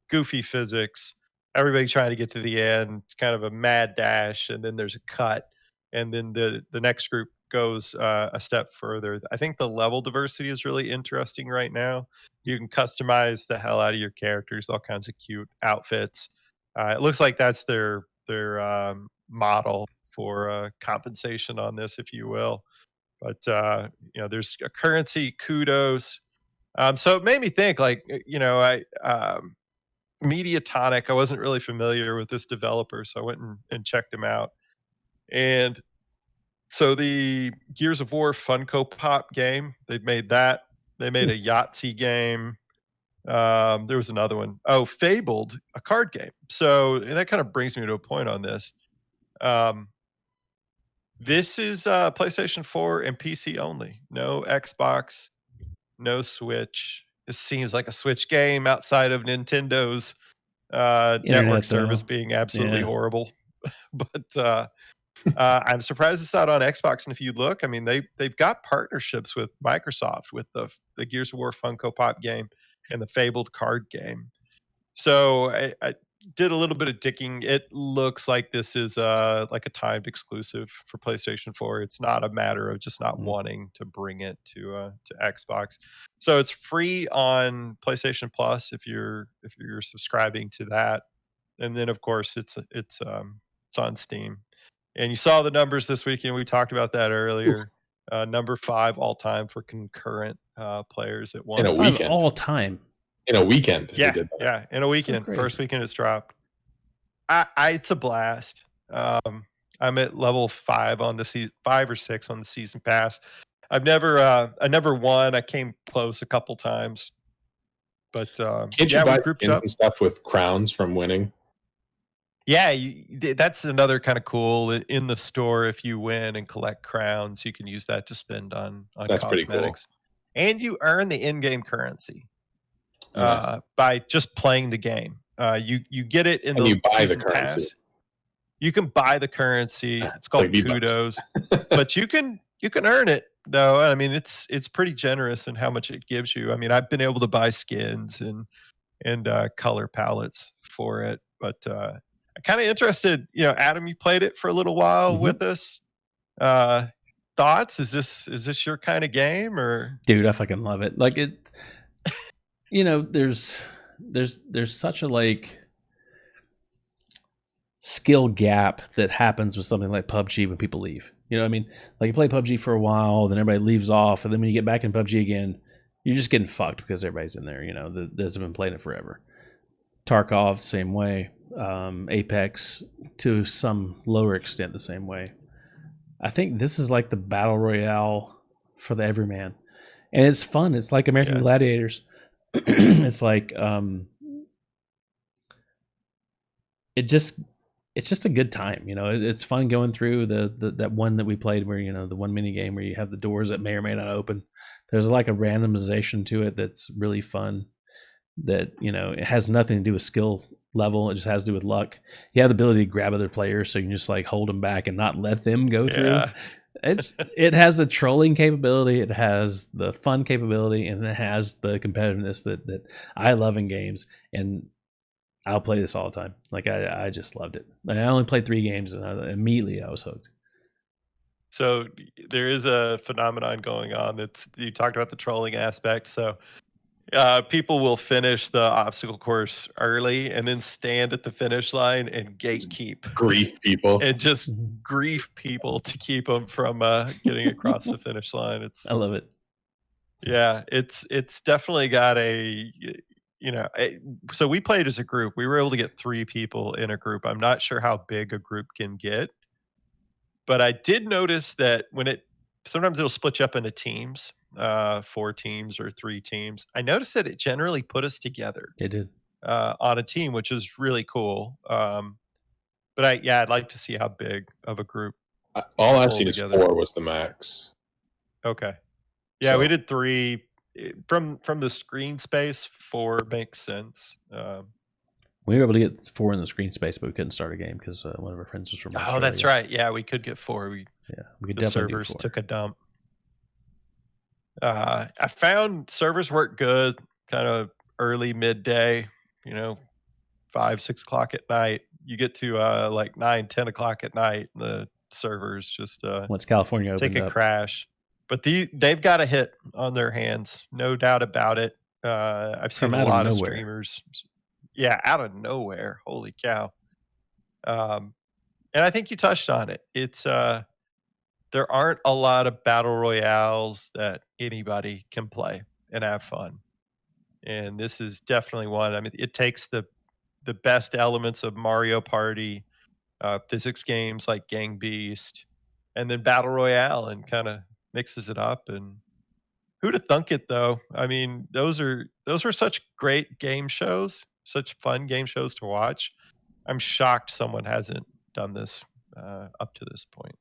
goofy physics, everybody trying to get to the end, kind of a mad dash, and then there's a cut, and then the next group goes a step further. I think the level diversity is really interesting right now. You can customize the hell out of your characters, all kinds of cute outfits. It looks like that's their model for compensation on this, if you will. But there's a currency, kudos. So it made me think, like, Mediatonic, I wasn't really familiar with this developer, so I went and checked him out. And so the Gears of War Funko Pop game, they've made that. They made a Yahtzee game. There was another one. Oh, Fabled, a card game. So that kind of brings me to a point on this. This is PlayStation 4 and PC only. No Xbox, no Switch. This seems like a Switch game outside of Nintendo's network service being absolutely horrible. But I'm surprised it's not on Xbox. And if you look, I mean, they've got partnerships with Microsoft with the Gears of War Funko Pop game and the Fabled card game. So I did a little bit of digging. It looks like this is like a timed exclusive for PlayStation 4. It's not a matter of just not wanting to bring it to Xbox. So it's free on PlayStation Plus if you're subscribing to that, and then of course it's on Steam. And you saw the numbers this weekend. We talked about that earlier. Number 5 all time for concurrent players at once. In a weekend. All time. In a weekend. Yeah, in a weekend. So first weekend it's dropped. It's a blast. I'm at level 5 on the 5 or 6 on the season pass. I never won. I came close a couple times. But can't you buy skins and stuff with crowns from winning? Yeah, that's another kind of cool. In the store, if you win and collect crowns, you can use that to spend on that's cosmetics. Pretty cool. And you earn the in-game currency by just playing the game. You get it in the season pass. You can buy the currency. It's called kudos, but you can earn it though. I mean, it's pretty generous in how much it gives you. I mean, I've been able to buy skins and color palettes for it, but I'm kind of interested. Adam, you played it for a little while with us. Thoughts? Is this your kind of game, or? Dude, I fucking love it. Like it. There's such a skill gap that happens with something like PUBG when people leave. You know what I mean? Like you play PUBG for a while, then everybody leaves off, and then when you get back in PUBG again, you're just getting fucked because everybody's in there. That's been playing it forever. Tarkov, same way. Apex, to some lower extent, the same way. I think this is like the battle royale for the everyman, and it's fun. It's like American Gladiators. It's like it's just a good time. It's fun going through that one that we played where the one mini game where you have the doors that may or may not open. There's like a randomization to it that's really fun. That it has nothing to do with skill level. It just has to do with luck. You have the ability to grab other players, so you can just like hold them back and not let them go through. It has the trolling capability, it has the fun capability, and it has the competitiveness that I love in games. And I'll play this all the time. Like I just loved it. I only played 3 games, and immediately I was hooked. So there is a phenomenon going on. That's you talked about the trolling aspect. So people will finish the obstacle course early and then stand at the finish line and gatekeep Grief people. and just grief people to keep them from getting across the finish line. It's I love it. Yeah, it's definitely got a so we played as a group. We were able to get 3 people in a group. I'm not sure how big a group can get, but I did notice that sometimes it'll split you up into teams, 4 teams or 3 teams. I noticed that it generally put us together It did. on a team, which is really cool. But I'd like to see how big of a group. All I've pull seen is together. 4 was the max. Okay. Yeah, So- we did 3 from the screen space. 4 makes sense. We were able to get 4 in the screen space, but we couldn't start a game because one of our friends was from Australia. Oh, that's right. Yeah, we could get 4. We could The definitely servers do 4. took a dump. I found servers work good, kind of early midday. 5, 6 o'clock at night. You get to like 9, 10 o'clock at night, and the servers just Once California opened take a up, crash. But they've got a hit on their hands, no doubt about it. I've seen From a out of lot of nowhere. streamers. Yeah, out of nowhere. Holy cow. And I think you touched on it. It's there aren't a lot of battle royales that anybody can play and have fun. And this is definitely one. I mean, it takes the best elements of Mario Party, physics games like Gang Beast, and then Battle Royale, and kind of mixes it up. And who'd have thunk it, though? I mean, those are such great game shows, such fun game shows to watch. I'm shocked someone hasn't done this up to this point.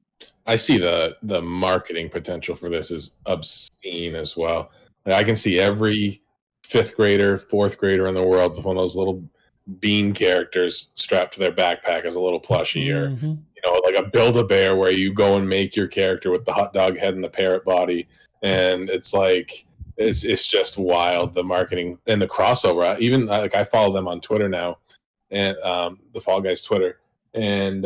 I see the marketing potential for this is obscene as well. Like, I can see every 5th grader, 4th grader in the world with one of those little bean characters strapped to their backpack as a little plushie, or like a Build-A-Bear where you go and make your character with the hot dog head and the parrot body, and it's like it's just wild, the marketing and the crossover. Even like I follow them on Twitter now, and the Fall Guys Twitter, and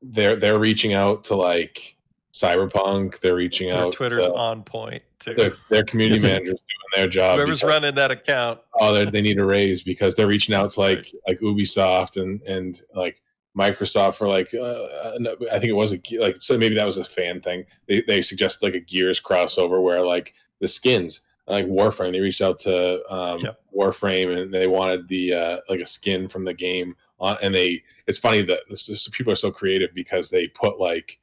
they're reaching out to like Cyberpunk. They're reaching Their out. Twitter's to, on point too. their community Listen, managers doing their job. Whoever's because- running that account. they need a raise because they're reaching out to like Ubisoft and like Microsoft for like I think it was so maybe that was a fan thing. They suggested like a Gears crossover where like the skins like Warframe. They reached out to Warframe and they wanted the like a skin from the game on, and it's funny that people are so creative because they put like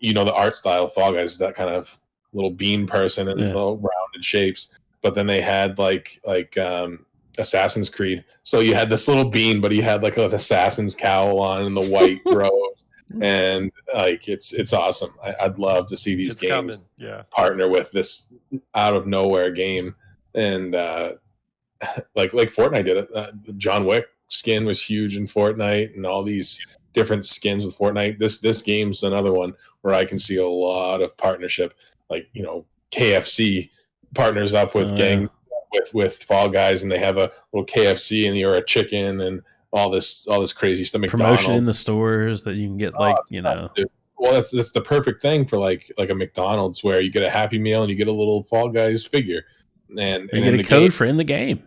the art style of Fall Guys is that kind of little bean person and little rounded shapes. But then they had like Assassin's Creed. So you had this little bean, but he had like an assassin's cowl on and the white robe, and like it's awesome. I'd love to see these It's games coming. Yeah. partner with this out of nowhere game, and like Fortnite did it. John Wick skin was huge in Fortnite, and all these different skins with Fortnite. This game's another one where I can see a lot of partnership. Like KFC partners up with with Fall Guys, and they have a little KFC, and you're a chicken, and all this crazy stuff. promotion in the stores that you can get Well, that's the perfect thing for like a McDonald's where you get a Happy Meal and you get a little Fall Guys figure, and you get a code for in the game,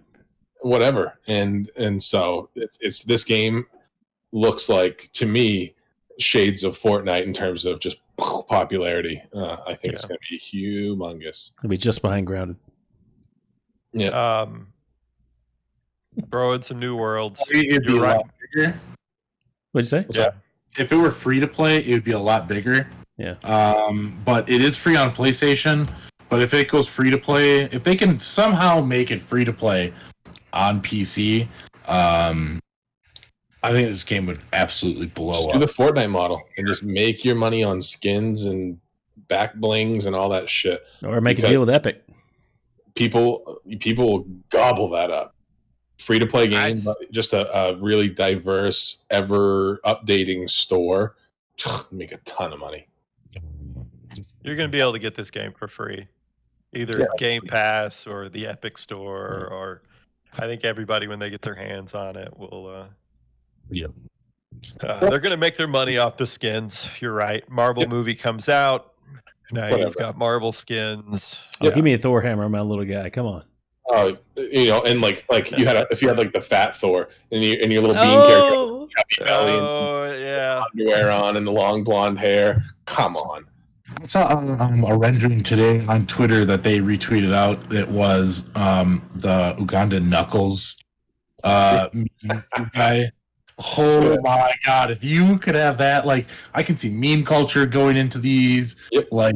whatever. And so it's this game looks like to me shades of Fortnite in terms of just popularity. I think it's going to be humongous. It'll be just behind Grounded. Yeah. Throw in some new worlds. It'd be a lot bigger. What'd you say? Yeah. If it were free to play, it would be a lot bigger. Yeah. But it is free on PlayStation. But if it goes free to play, if they can somehow make it free to play on PC, I think this game would absolutely blow Just up. do the Fortnite model and just make your money on skins and back blings and all that shit. Or make a deal with Epic. People will gobble that up. Free to play game, but just a really diverse, ever updating store. Make a ton of money. You're going to be able to get this game for free, either Game Pass or the Epic Store, or I think everybody, when they get their hands on it, will. Yep. They're going to make their money off the skins. You're right. Marvel movie comes out. Now you've Whatever. got Marvel skins. Oh, give me a Thor hammer, I'm a little guy. Come on. Oh, and like you had if you had like the fat Thor and your little bean character, chubby belly, and Oh yeah. underwear on, and the long blonde hair. Come on. I saw a rendering today on Twitter that they retweeted out. It was the Ugandan Knuckles guy. Oh my god! If you could have that, like, I can see meme culture going into these. Yep. Like,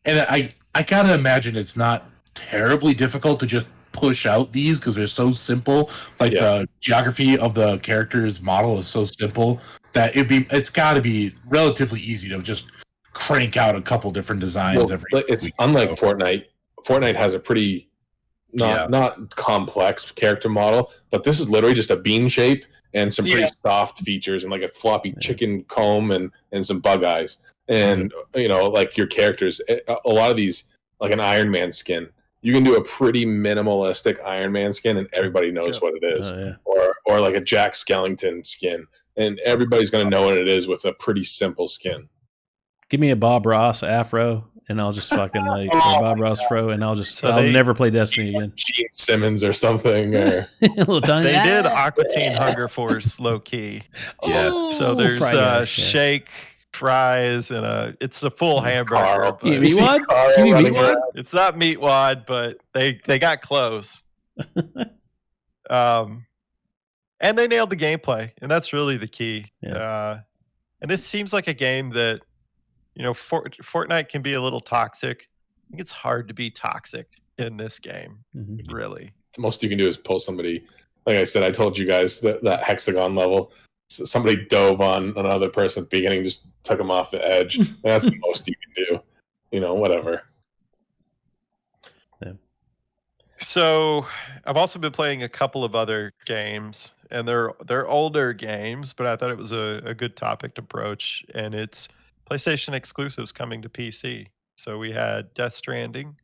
and I gotta imagine it's not terribly difficult to just push out these because they're so simple. Like the geography of the character's model is so simple that it's got to be relatively easy to just crank out a couple different designs every It's week. unlike Fortnite. Fortnite has a pretty not complex character model, but this is literally just a bean shape and some pretty soft features and like a floppy chicken comb and some bug eyes. And like your characters, a lot of these, like an Iron Man skin, you can do a pretty minimalistic Iron Man skin and everybody knows what it is. Or like a Jack Skellington skin, and everybody's going to know what it is with a pretty simple skin. Give me a Bob Ross afro, and I'll just fucking like Bob Ross fro, and I'll never play Destiny again. Gene Simmons or something. Or They did Aqua Teen Hunger Force low key. So there's shake, fries, and it's a full hamburger. Give me meatwad. It's not meatwad, but they got close. And they nailed the gameplay, and that's really the key. And this seems like a game that, Fortnite can be a little toxic. I think it's hard to be toxic in this game, really. The most you can do is pull somebody. Like I said, I told you guys that hexagon level. Somebody dove on another person at the beginning, just took them off the edge. That's the most you can do. Whatever. Yeah. So I've also been playing a couple of other games, and they're older games, but I thought it was a good topic to broach, and it's PlayStation exclusives coming to PC. So we had Death Stranding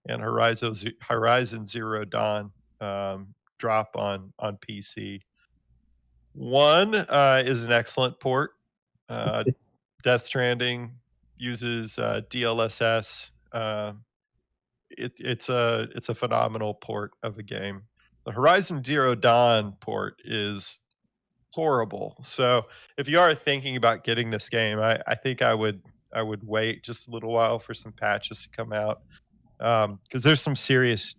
and Horizon Zero Dawn drop on PC. One is an excellent port. Death Stranding uses DLSS. It's a phenomenal port of a game. The Horizon Zero Dawn port is horrible. So if you are thinking about getting this game, I think I would wait just a little while for some patches to come out, because there's some serious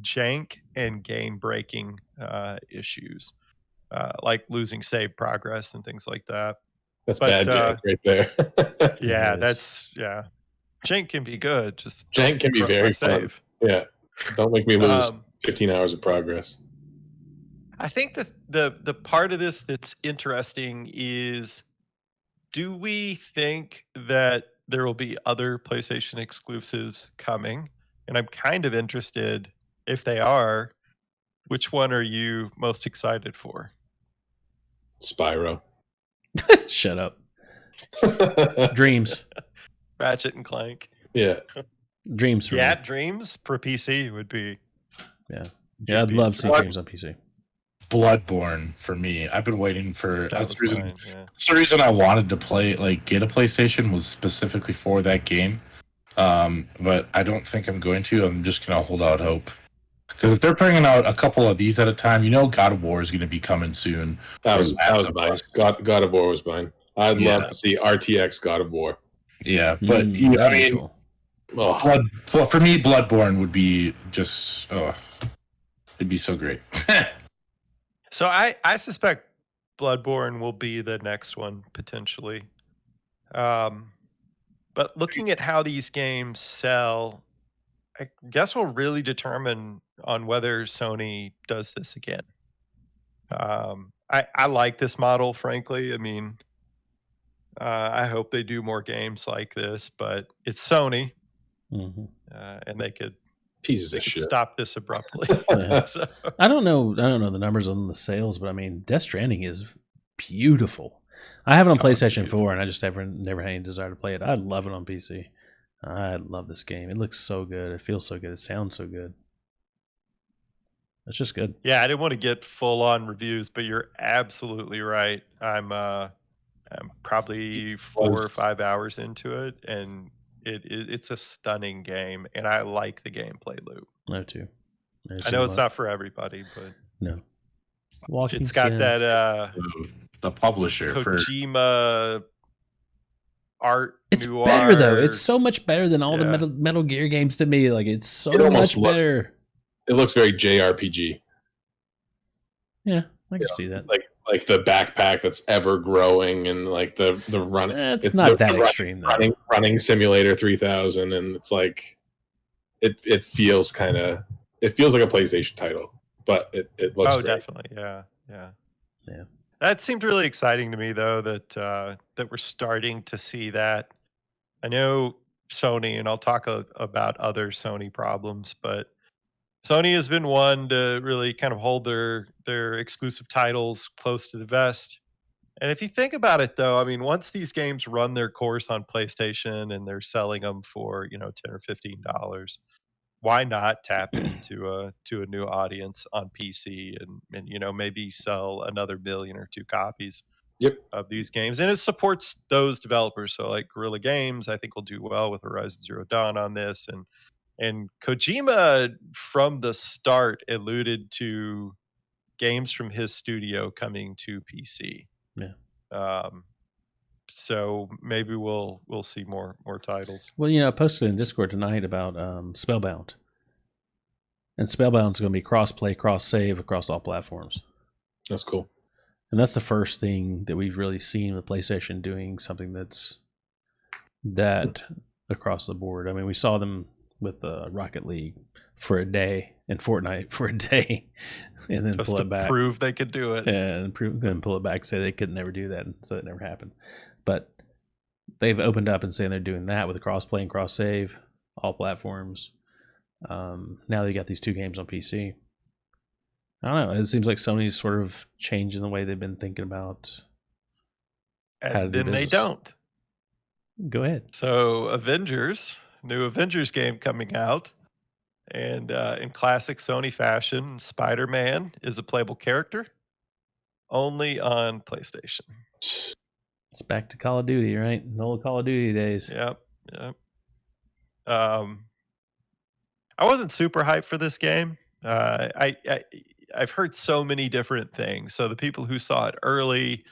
jank and game breaking issues, like losing save progress and things like that. That's bad jank right there. Jank can be good. Just jank can be very fun. Yeah, don't make me lose 15 hours of progress. I think the part of this that's interesting is, do we think that there will be other PlayStation exclusives coming? And I'm kind of interested, if they are, which one are you most excited for? Spyro. Shut up. Dreams. Ratchet and Clank. Yeah. Dreams. Dreams for PC would be. Yeah, I'd love to see Dreams on PC. Bloodborne for me. I've been waiting for. That's the reason. That's the reason I wanted to get a PlayStation was specifically for that game. But I don't think I'm going to. I'm just gonna hold out hope. Because if they're bringing out a couple of these at a time, God of War is going to be coming soon. That was mine. God of War was mine. I'd love to see RTX God of War. Yeah, but I mean, cool. For me, Bloodborne would be just it'd be so great. So I suspect Bloodborne will be the next one potentially. But looking at how these games sell, I guess will really determine on whether Sony does this again. I like this model, frankly. I mean, I hope they do more games like this, but it's Sony, and they could pieces of shit stop this abruptly. So. I don't know the numbers on the sales, but I mean, Death Stranding is beautiful. I have it on PlayStation 4, and I just never had any desire to play it. I love it on PC. I love this game. It looks so good. It feels so good. It sounds so good. It's just good. Yeah, I didn't want to get full on reviews, but you're absolutely right. I'm probably 4 or 5 hours into it, and it's a stunning game, and I like the gameplay loop. No, too. I know it's not for everybody, but No. Walking it's got sim. that The publisher for Kojima art. It's noir. better though. It's so much better than all Yeah. the Metal Gear games to me. Like it's so It almost much better. It looks very JRPG. Yeah, I can see that. Like the backpack that's ever growing, and like the running. It's not that extreme though. Running Simulator 3000, and it's like it feels like a PlayStation title, but it looks great. Definitely, yeah. That seemed really exciting to me, though, that we're starting to see that. I know Sony, and I'll talk about other Sony problems, but Sony has been one to really kind of hold their exclusive titles close to the vest. And if you think about it, though, I mean, once these games run their course on PlayStation and they're selling them for $10 or $15, why not tap into a new audience on PC and maybe sell another 1 million or 2 copies of these games? And it supports those developers. So like Guerrilla Games, I think will do well with Horizon Zero Dawn on this, and Kojima from the start alluded to games from his studio coming to PC. Yeah. So maybe we'll see more titles. Well, I posted in Discord tonight about Spellbound. And Spellbound's going to be cross-play, cross-save across all platforms. That's cool. And that's the first thing that we've really seen with PlayStation doing something that's that across the board. I mean, we saw them with Rocket League for a day and Fortnite for a day, and then just pull to it back. Prove they could do it. And pull it back, say they could never do that, and so it never happened. But they've opened up and saying they're doing that with cross-play and cross-save, all platforms. Now they got these 2 games on PC. I don't know. It seems like Sony's sort of changing the way they've been thinking about how to And do then they business. don't. Go ahead. So new Avengers game coming out, and in classic Sony fashion, Spider-Man is a playable character only on PlayStation. It's back to Call of Duty, right? The old Call of Duty days. Yep. I wasn't super hyped for this game. I've heard so many different things. So the people who saw it early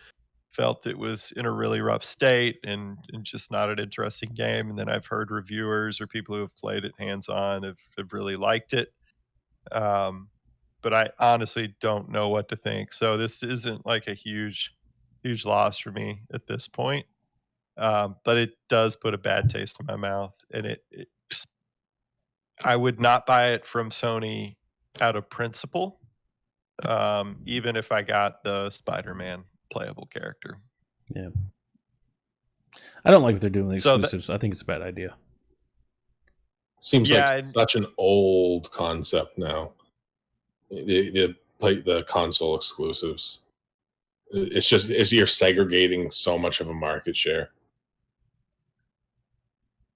felt it was in a really rough state and just not an interesting game. And then I've heard reviewers or people who have played it hands-on have really liked it. But I honestly don't know what to think. So this isn't like a huge loss for me at this point. But it does put a bad taste in my mouth. And I would not buy it from Sony out of principle, even if I got the Spider-Man playable character. Yeah. I don't like what they're doing with exclusives. I think it's a bad idea. Seems like such an old concept now. The console exclusives. It's you're segregating so much of a market share.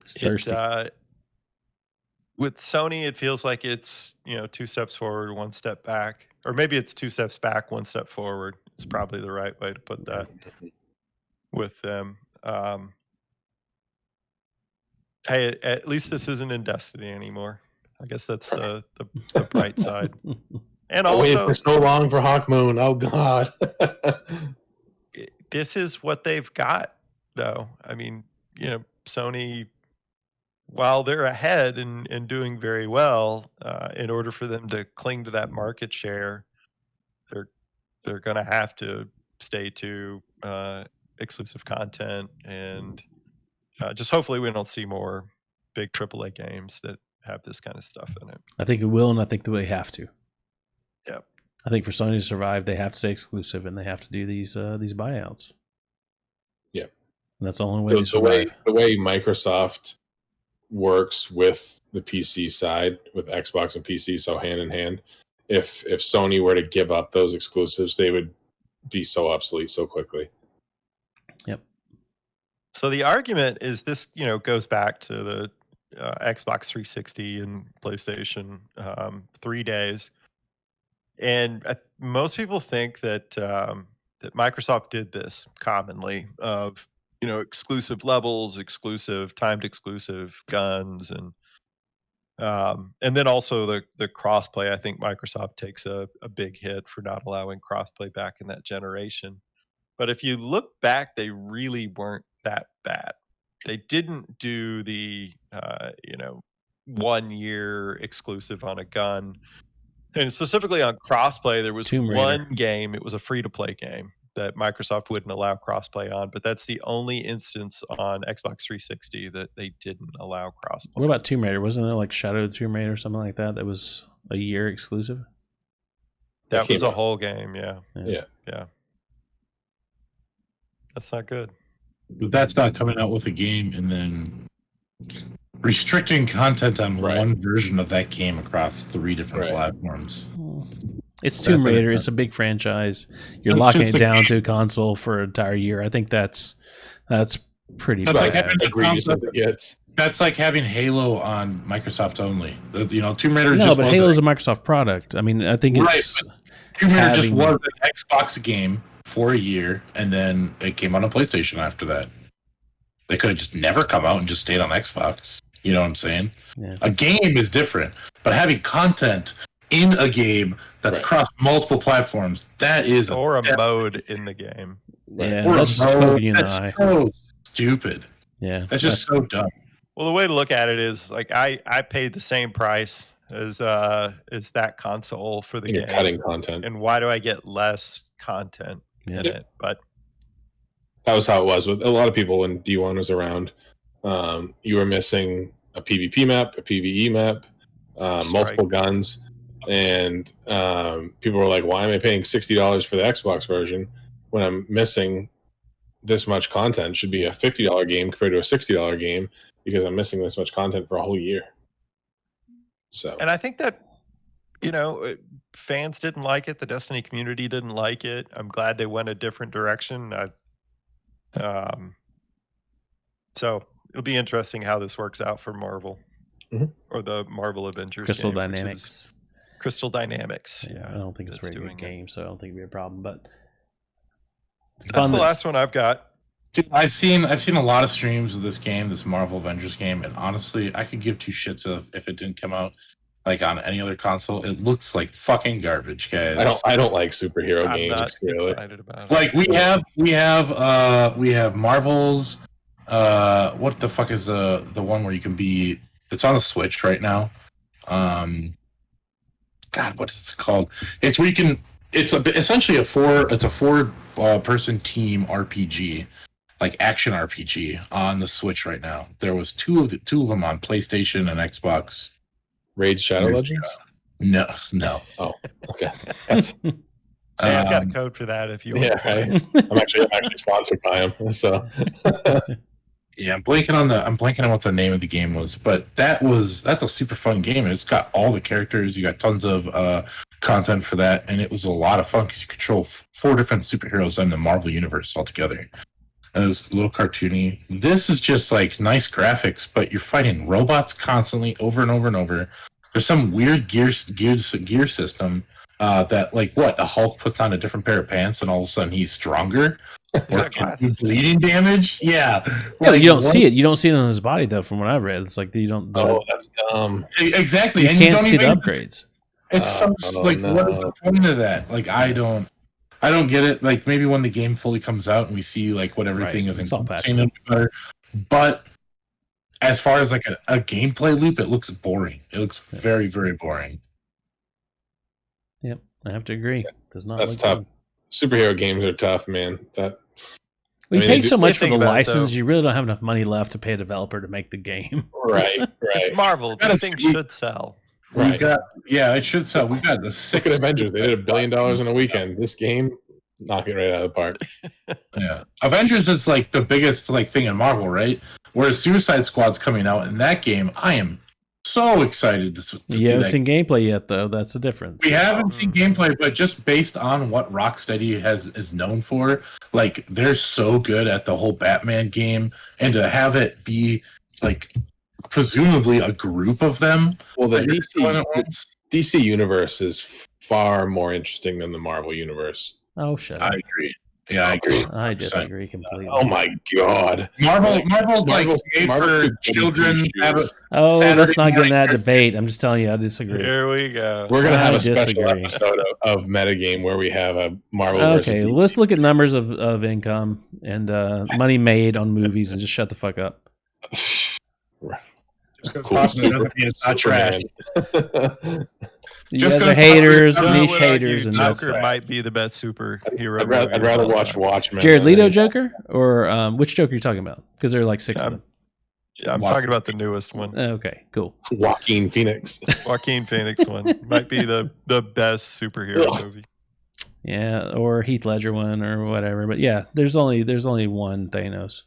It's thirsty. With Sony, it feels like it's 2 steps forward, 1 step back, or maybe it's 2 steps back, 1 step forward. It's probably the right way to put that with them. Hey, at least this isn't in Destiny anymore. I guess that's the bright side. And I waited also, for so long for Hawk Moon. Oh God. this is what they've got, though. I mean, Sony, while they're ahead and doing very well, in order for them to cling to that market share, they're going to have to stay to exclusive content, and just hopefully we don't see more big AAA games that have this kind of stuff in it. I think it will, and I think they have to. Yep. I think for Sony to survive, they have to stay exclusive, and they have to do these buyouts. Yeah, and that's the only way to survive. The way Microsoft works with the PC side, with Xbox and PC, so hand in hand. If Sony were to give up those exclusives, they would be so obsolete so quickly. Yep. So the argument is this, goes back to the Xbox 360 and PlayStation 3 days. And most people think that that Microsoft did this commonly of exclusive levels, exclusive timed exclusive guns, and then also the crossplay. I think Microsoft takes a big hit for not allowing crossplay back in that generation. But if you look back, they really weren't that bad. They didn't do the 1 year exclusive on a gun. And specifically on crossplay, there was Tomb Raider. one game, it was a free-to-play game that Microsoft wouldn't allow crossplay on, but that's the only instance on Xbox 360 that they didn't allow crossplay. What about Tomb Raider? Wasn't there like Shadow of the Tomb Raider or something like that? That was a year exclusive. That was came a out. whole game, yeah. Yeah. That's not good. But that's not coming out with a game and then restricting content on Right. one version of that game across 3 different Right. platforms. It's Tomb That's- Raider. It's a big franchise. You're That's locking just it a down game. to a console for an entire year. I think that's pretty That's like bad. having Egregious as it gets. That's like having Halo on Microsoft only. Tomb Raider No, just but wasn't. Halo's a Microsoft product. I mean, I think Right, it's Tomb Raider just having- was an Xbox game for a year, and then it came out on PlayStation after that. They could have just never come out and just stayed on Xbox. You know what I'm saying? Yeah. A game is different, but having content in a game that's Right. across multiple platforms, that is Or a mode in the game. Yeah, or a that's just mode. poking you in the That's eye. so stupid. Yeah, That's just so dumb. Well, the way to look at it is like I paid the same price as that console for the And you're game. cutting content. And why do I get less content in Yeah. it? But That was how it was with a lot of people when D1 was around. You were missing a PvP map, a PvE map, multiple guns, and people were like, "Why am I paying $60 for the Xbox version when I'm missing this much content? It should be a $50 game compared to a $60 game because I'm missing this much content for a whole year." So and I think that fans didn't like it. The Destiny community didn't like it. I'm glad they went a different direction. So it'll be interesting how this works out for Marvel or the Marvel Avengers. Crystal game, which is Dynamics. Crystal Dynamics. Yeah, Yeah, I don't think it's a that's very good doing it. game, so I don't think it'd be a problem. But That's the last one I've got. Dude, I've seen a lot of streams of this game, this Marvel Avengers game, and honestly, I could give 2 shits if it didn't come out like on any other console. It looks like fucking garbage, guys. I don't like superhero I'm games. not Really. excited about it. Like we have Marvel's what the fuck is the one where you can be, it's on the Switch right now. God, what is it called? It's where you can, essentially a 4 person team RPG, like action RPG on the Switch right now. There was two of them on PlayStation and Xbox. Raid Shadow Legends? No. Oh, okay. That's, Hey, I've got a code for that if you want. yeah, to play. right. I'm actually sponsored by him. So Yeah, I'm blanking on what the name of the game was, but that's a super fun game. It's got all the characters. You got tons of content for that, and it was a lot of fun because you control 4 different superheroes in the Marvel universe altogether. And it was a little cartoony. This is just like nice graphics, but you're fighting robots constantly over and over and over. There's some weird gear system that, like, what, the Hulk puts on a different pair of pants and all of a sudden he's stronger. He's Or got can do glasses. bleeding damage. Yeah. Yeah, Like, you don't what- see it. You don't see it on his body though. From what I've read, it's like you don't. oh, that's dumb. Exactly. you and can't don't see the even- upgrades. It's some like, what is the no. point of that? Like, I don't get it. Like, maybe when the game fully comes out and we see like what everything Right. is It's all encompassing better. But as far as like a gameplay loop, it looks boring. It looks very, very boring. Yep, I have to agree. Does not. That's look tough. good. Superhero games are tough, man. That We I mean, pay they so do- much you for think the about it, license. though. You really don't have enough money left to pay a developer to make the game. right, right, It's Marvel. Gotta These things see- should sell. We've right. got, yeah, it should sell. We've got the Look 6 at Avengers. They did $1 billion in a weekend. This game, knock it right out of the park. Yeah, Avengers is like the biggest like thing in Marvel, right? Whereas Suicide Squad's coming out in that game. I am so excited to see You haven't that. seen gameplay yet, though. That's the difference. We haven't seen gameplay, but just based on what Rocksteady is known for, like they're so good at the whole Batman game, and to have it be like presumably a group of them. Well, the that you're going at once. DC universe is far more interesting than the Marvel universe. Oh, shut I up. agree. Yeah, I agree. I 100%. disagree completely. Oh my god, Marvel's like Marvel's made too for goody children. two-shoes. Oh, Saturday let's not get in morning that cartoon. debate. I'm just telling you, I disagree. Here we go. We're gonna have I a special disagree. episode of Metagame where we have a Marvel versus Okay, DC. let's look at numbers of income and money made on movies and just shut the fuck up. Just 'cause Cool. popular doesn't mean it's not trash. Superman. You Just guys are 'cause haters, popular- I niche would argue haters, and that's Joker fine. might be the best superhero. I'd rather watch Watchmen. Jared than Leto any- Joker or which Joker are you talking about? Because there are like 6 of them. I'm talking about the newest one. Okay, cool. Joaquin Phoenix. Joaquin Phoenix one might be the best superhero Ugh. movie. Yeah, or Heath Ledger one or whatever. But yeah, there's only one Thanos.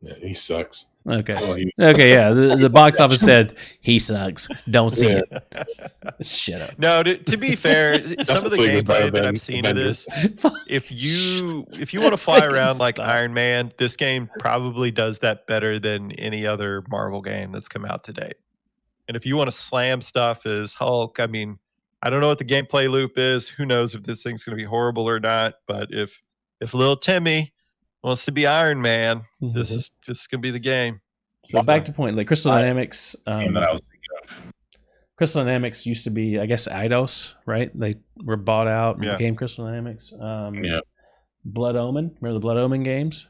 Yeah, he sucks. Okay. Well, he- Okay, yeah. The box office said he sucks. Don't see Yeah. it. Shut up. No, to be fair, some of the Justice League is better gameplay that than I've seen of Avengers. this, if you want to fly Fucking around like stop. Iron Man, this game probably does that better than any other Marvel game that's come out to date. And if you want to slam stuff as Hulk, I mean, I don't know what the gameplay loop is. Who knows if this thing's going to be horrible or not? But if little Timmy wants to be Iron Man, this is going to be the game. So back to point, like Crystal Dynamics. Game that I was thinking of. Crystal Dynamics used to be, I guess, Eidos, right? They were bought out and Yeah. became Crystal Dynamics. Yeah. Blood Omen. Remember the Blood Omen games?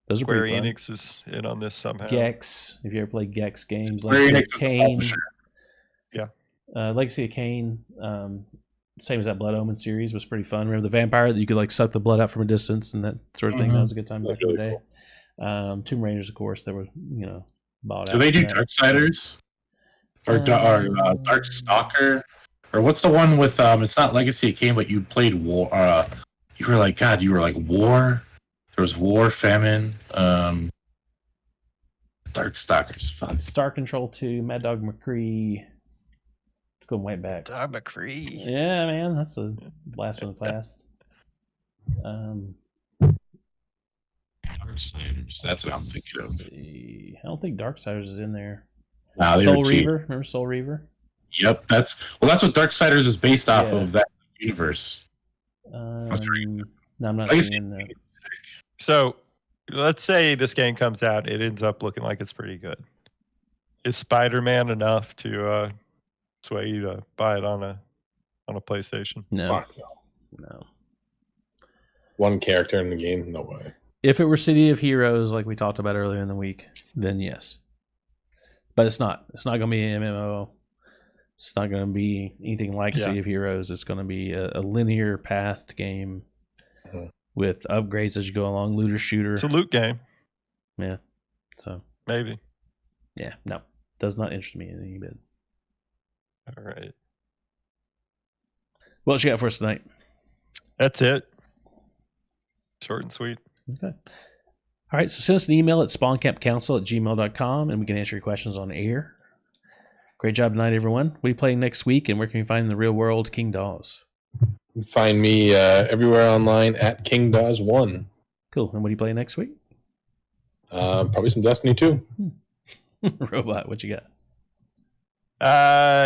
Those are Square pretty fun. Enix is in on this somehow. Gex. If you ever played Gex games, Square Legacy Enix of is the Kain. publisher. Legacy of Kain. Same as that Blood Omen series was pretty fun. Remember the vampire that you could like suck the blood out from a distance and that sort of thing. That was a good time back in the day. Tomb Raiders, of course, that were bought out. Do they do for that. Darksiders? Or Dark Stalker? Or what's the one with it's not Legacy of Kain, but you played War you were like War. There was War, Famine, Dark Stalkers. Fuck. Star Control 2, Mad Dog McCree. Let's go way back. Todd McCree. Yeah, man, that's a blast from the past. Darksiders. That's what I'm thinking of. See. I don't think Darksiders is in there. Nah, they Soul were cheap. Reaver. Remember Soul Reaver? Yep, that's what Darksiders is based off Yeah. of, that universe. No, That's right. I'm not Legacy seeing that. So let's say this game comes out, it ends up looking like it's pretty good. Is Spider-Man enough to sway you to buy it on a PlayStation? No, Fuck no. no. One character in the game, no way. If it were City of Heroes, like we talked about earlier in the week, then yes. But it's not. It's not going to be an MMO. It's not going to be anything like Yeah. City of Heroes. It's going to be a linear pathed game Mhm. with upgrades as you go along, looter shooter. It's a loot game, Yeah. So, maybe. yeah, no. Does not interest me in any bit. All right. What you got for us tonight? That's it. Short and sweet. Okay. All right. So send us an email at spawncampcouncil@gmail.com and we can answer your questions on air. Great job tonight, everyone. What are you playing next week and where can you find in the real world KingDawes? You can find me everywhere online at KingDawes1. Cool. And what are you playing next week? Probably some Destiny 2. Robot, what you got?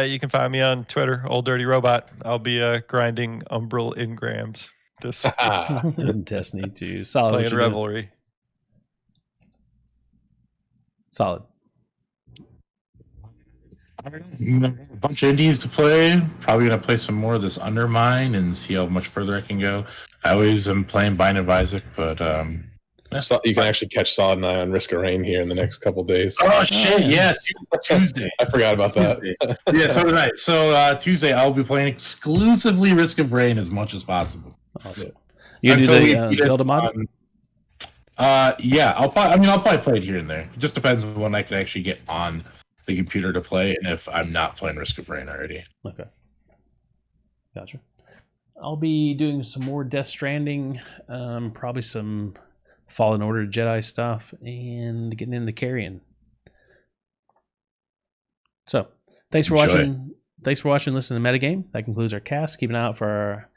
You can find me on Twitter, OldDirtyRobot. I'll be grinding Umbral Ingrams this week, Destiny 2. Solid. What playing you doing? Revelry. Solid. I don't know. A bunch of indies to play. Probably gonna play some more of this Undermine and see how much further I can go. I always am playing Bind of Isaac, but So you can actually catch Solid and I on Risk of Rain here in the next couple days. oh shit, yeah. yeah, Tuesday. I forgot about that. Yeah, so did I. So Tuesday I'll be playing exclusively Risk of Rain as much as possible. Awesome. You gonna do Until we the beat it Zelda mod? Yeah, I'll probably play it here and there. It just depends on when I can actually get on the computer to play, and if I'm not playing Risk of Rain already. Okay. Gotcha. I'll be doing some more Death Stranding, probably some Fallen Order Jedi stuff, and getting into Carrion. So, thanks for Enjoy. watching. Thanks for watching. Listen to Metagame. That concludes our cast. Keep an eye out for our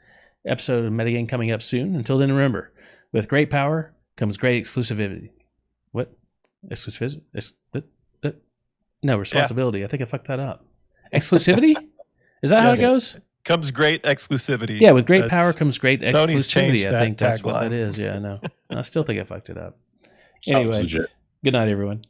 episode of Metagame coming up soon. Until then, remember, with great power comes great exclusivity. What? Exclusivity? No, responsibility. I think I fucked that up. Exclusivity? Is that how it Yes. goes? comes great exclusivity. Yeah, with great That's- power comes great Sony's changed exclusivity. I that think that's what tagline. that is. Yeah, I know. I still think I fucked it up. Sounds Anyway, legit. good night, everyone.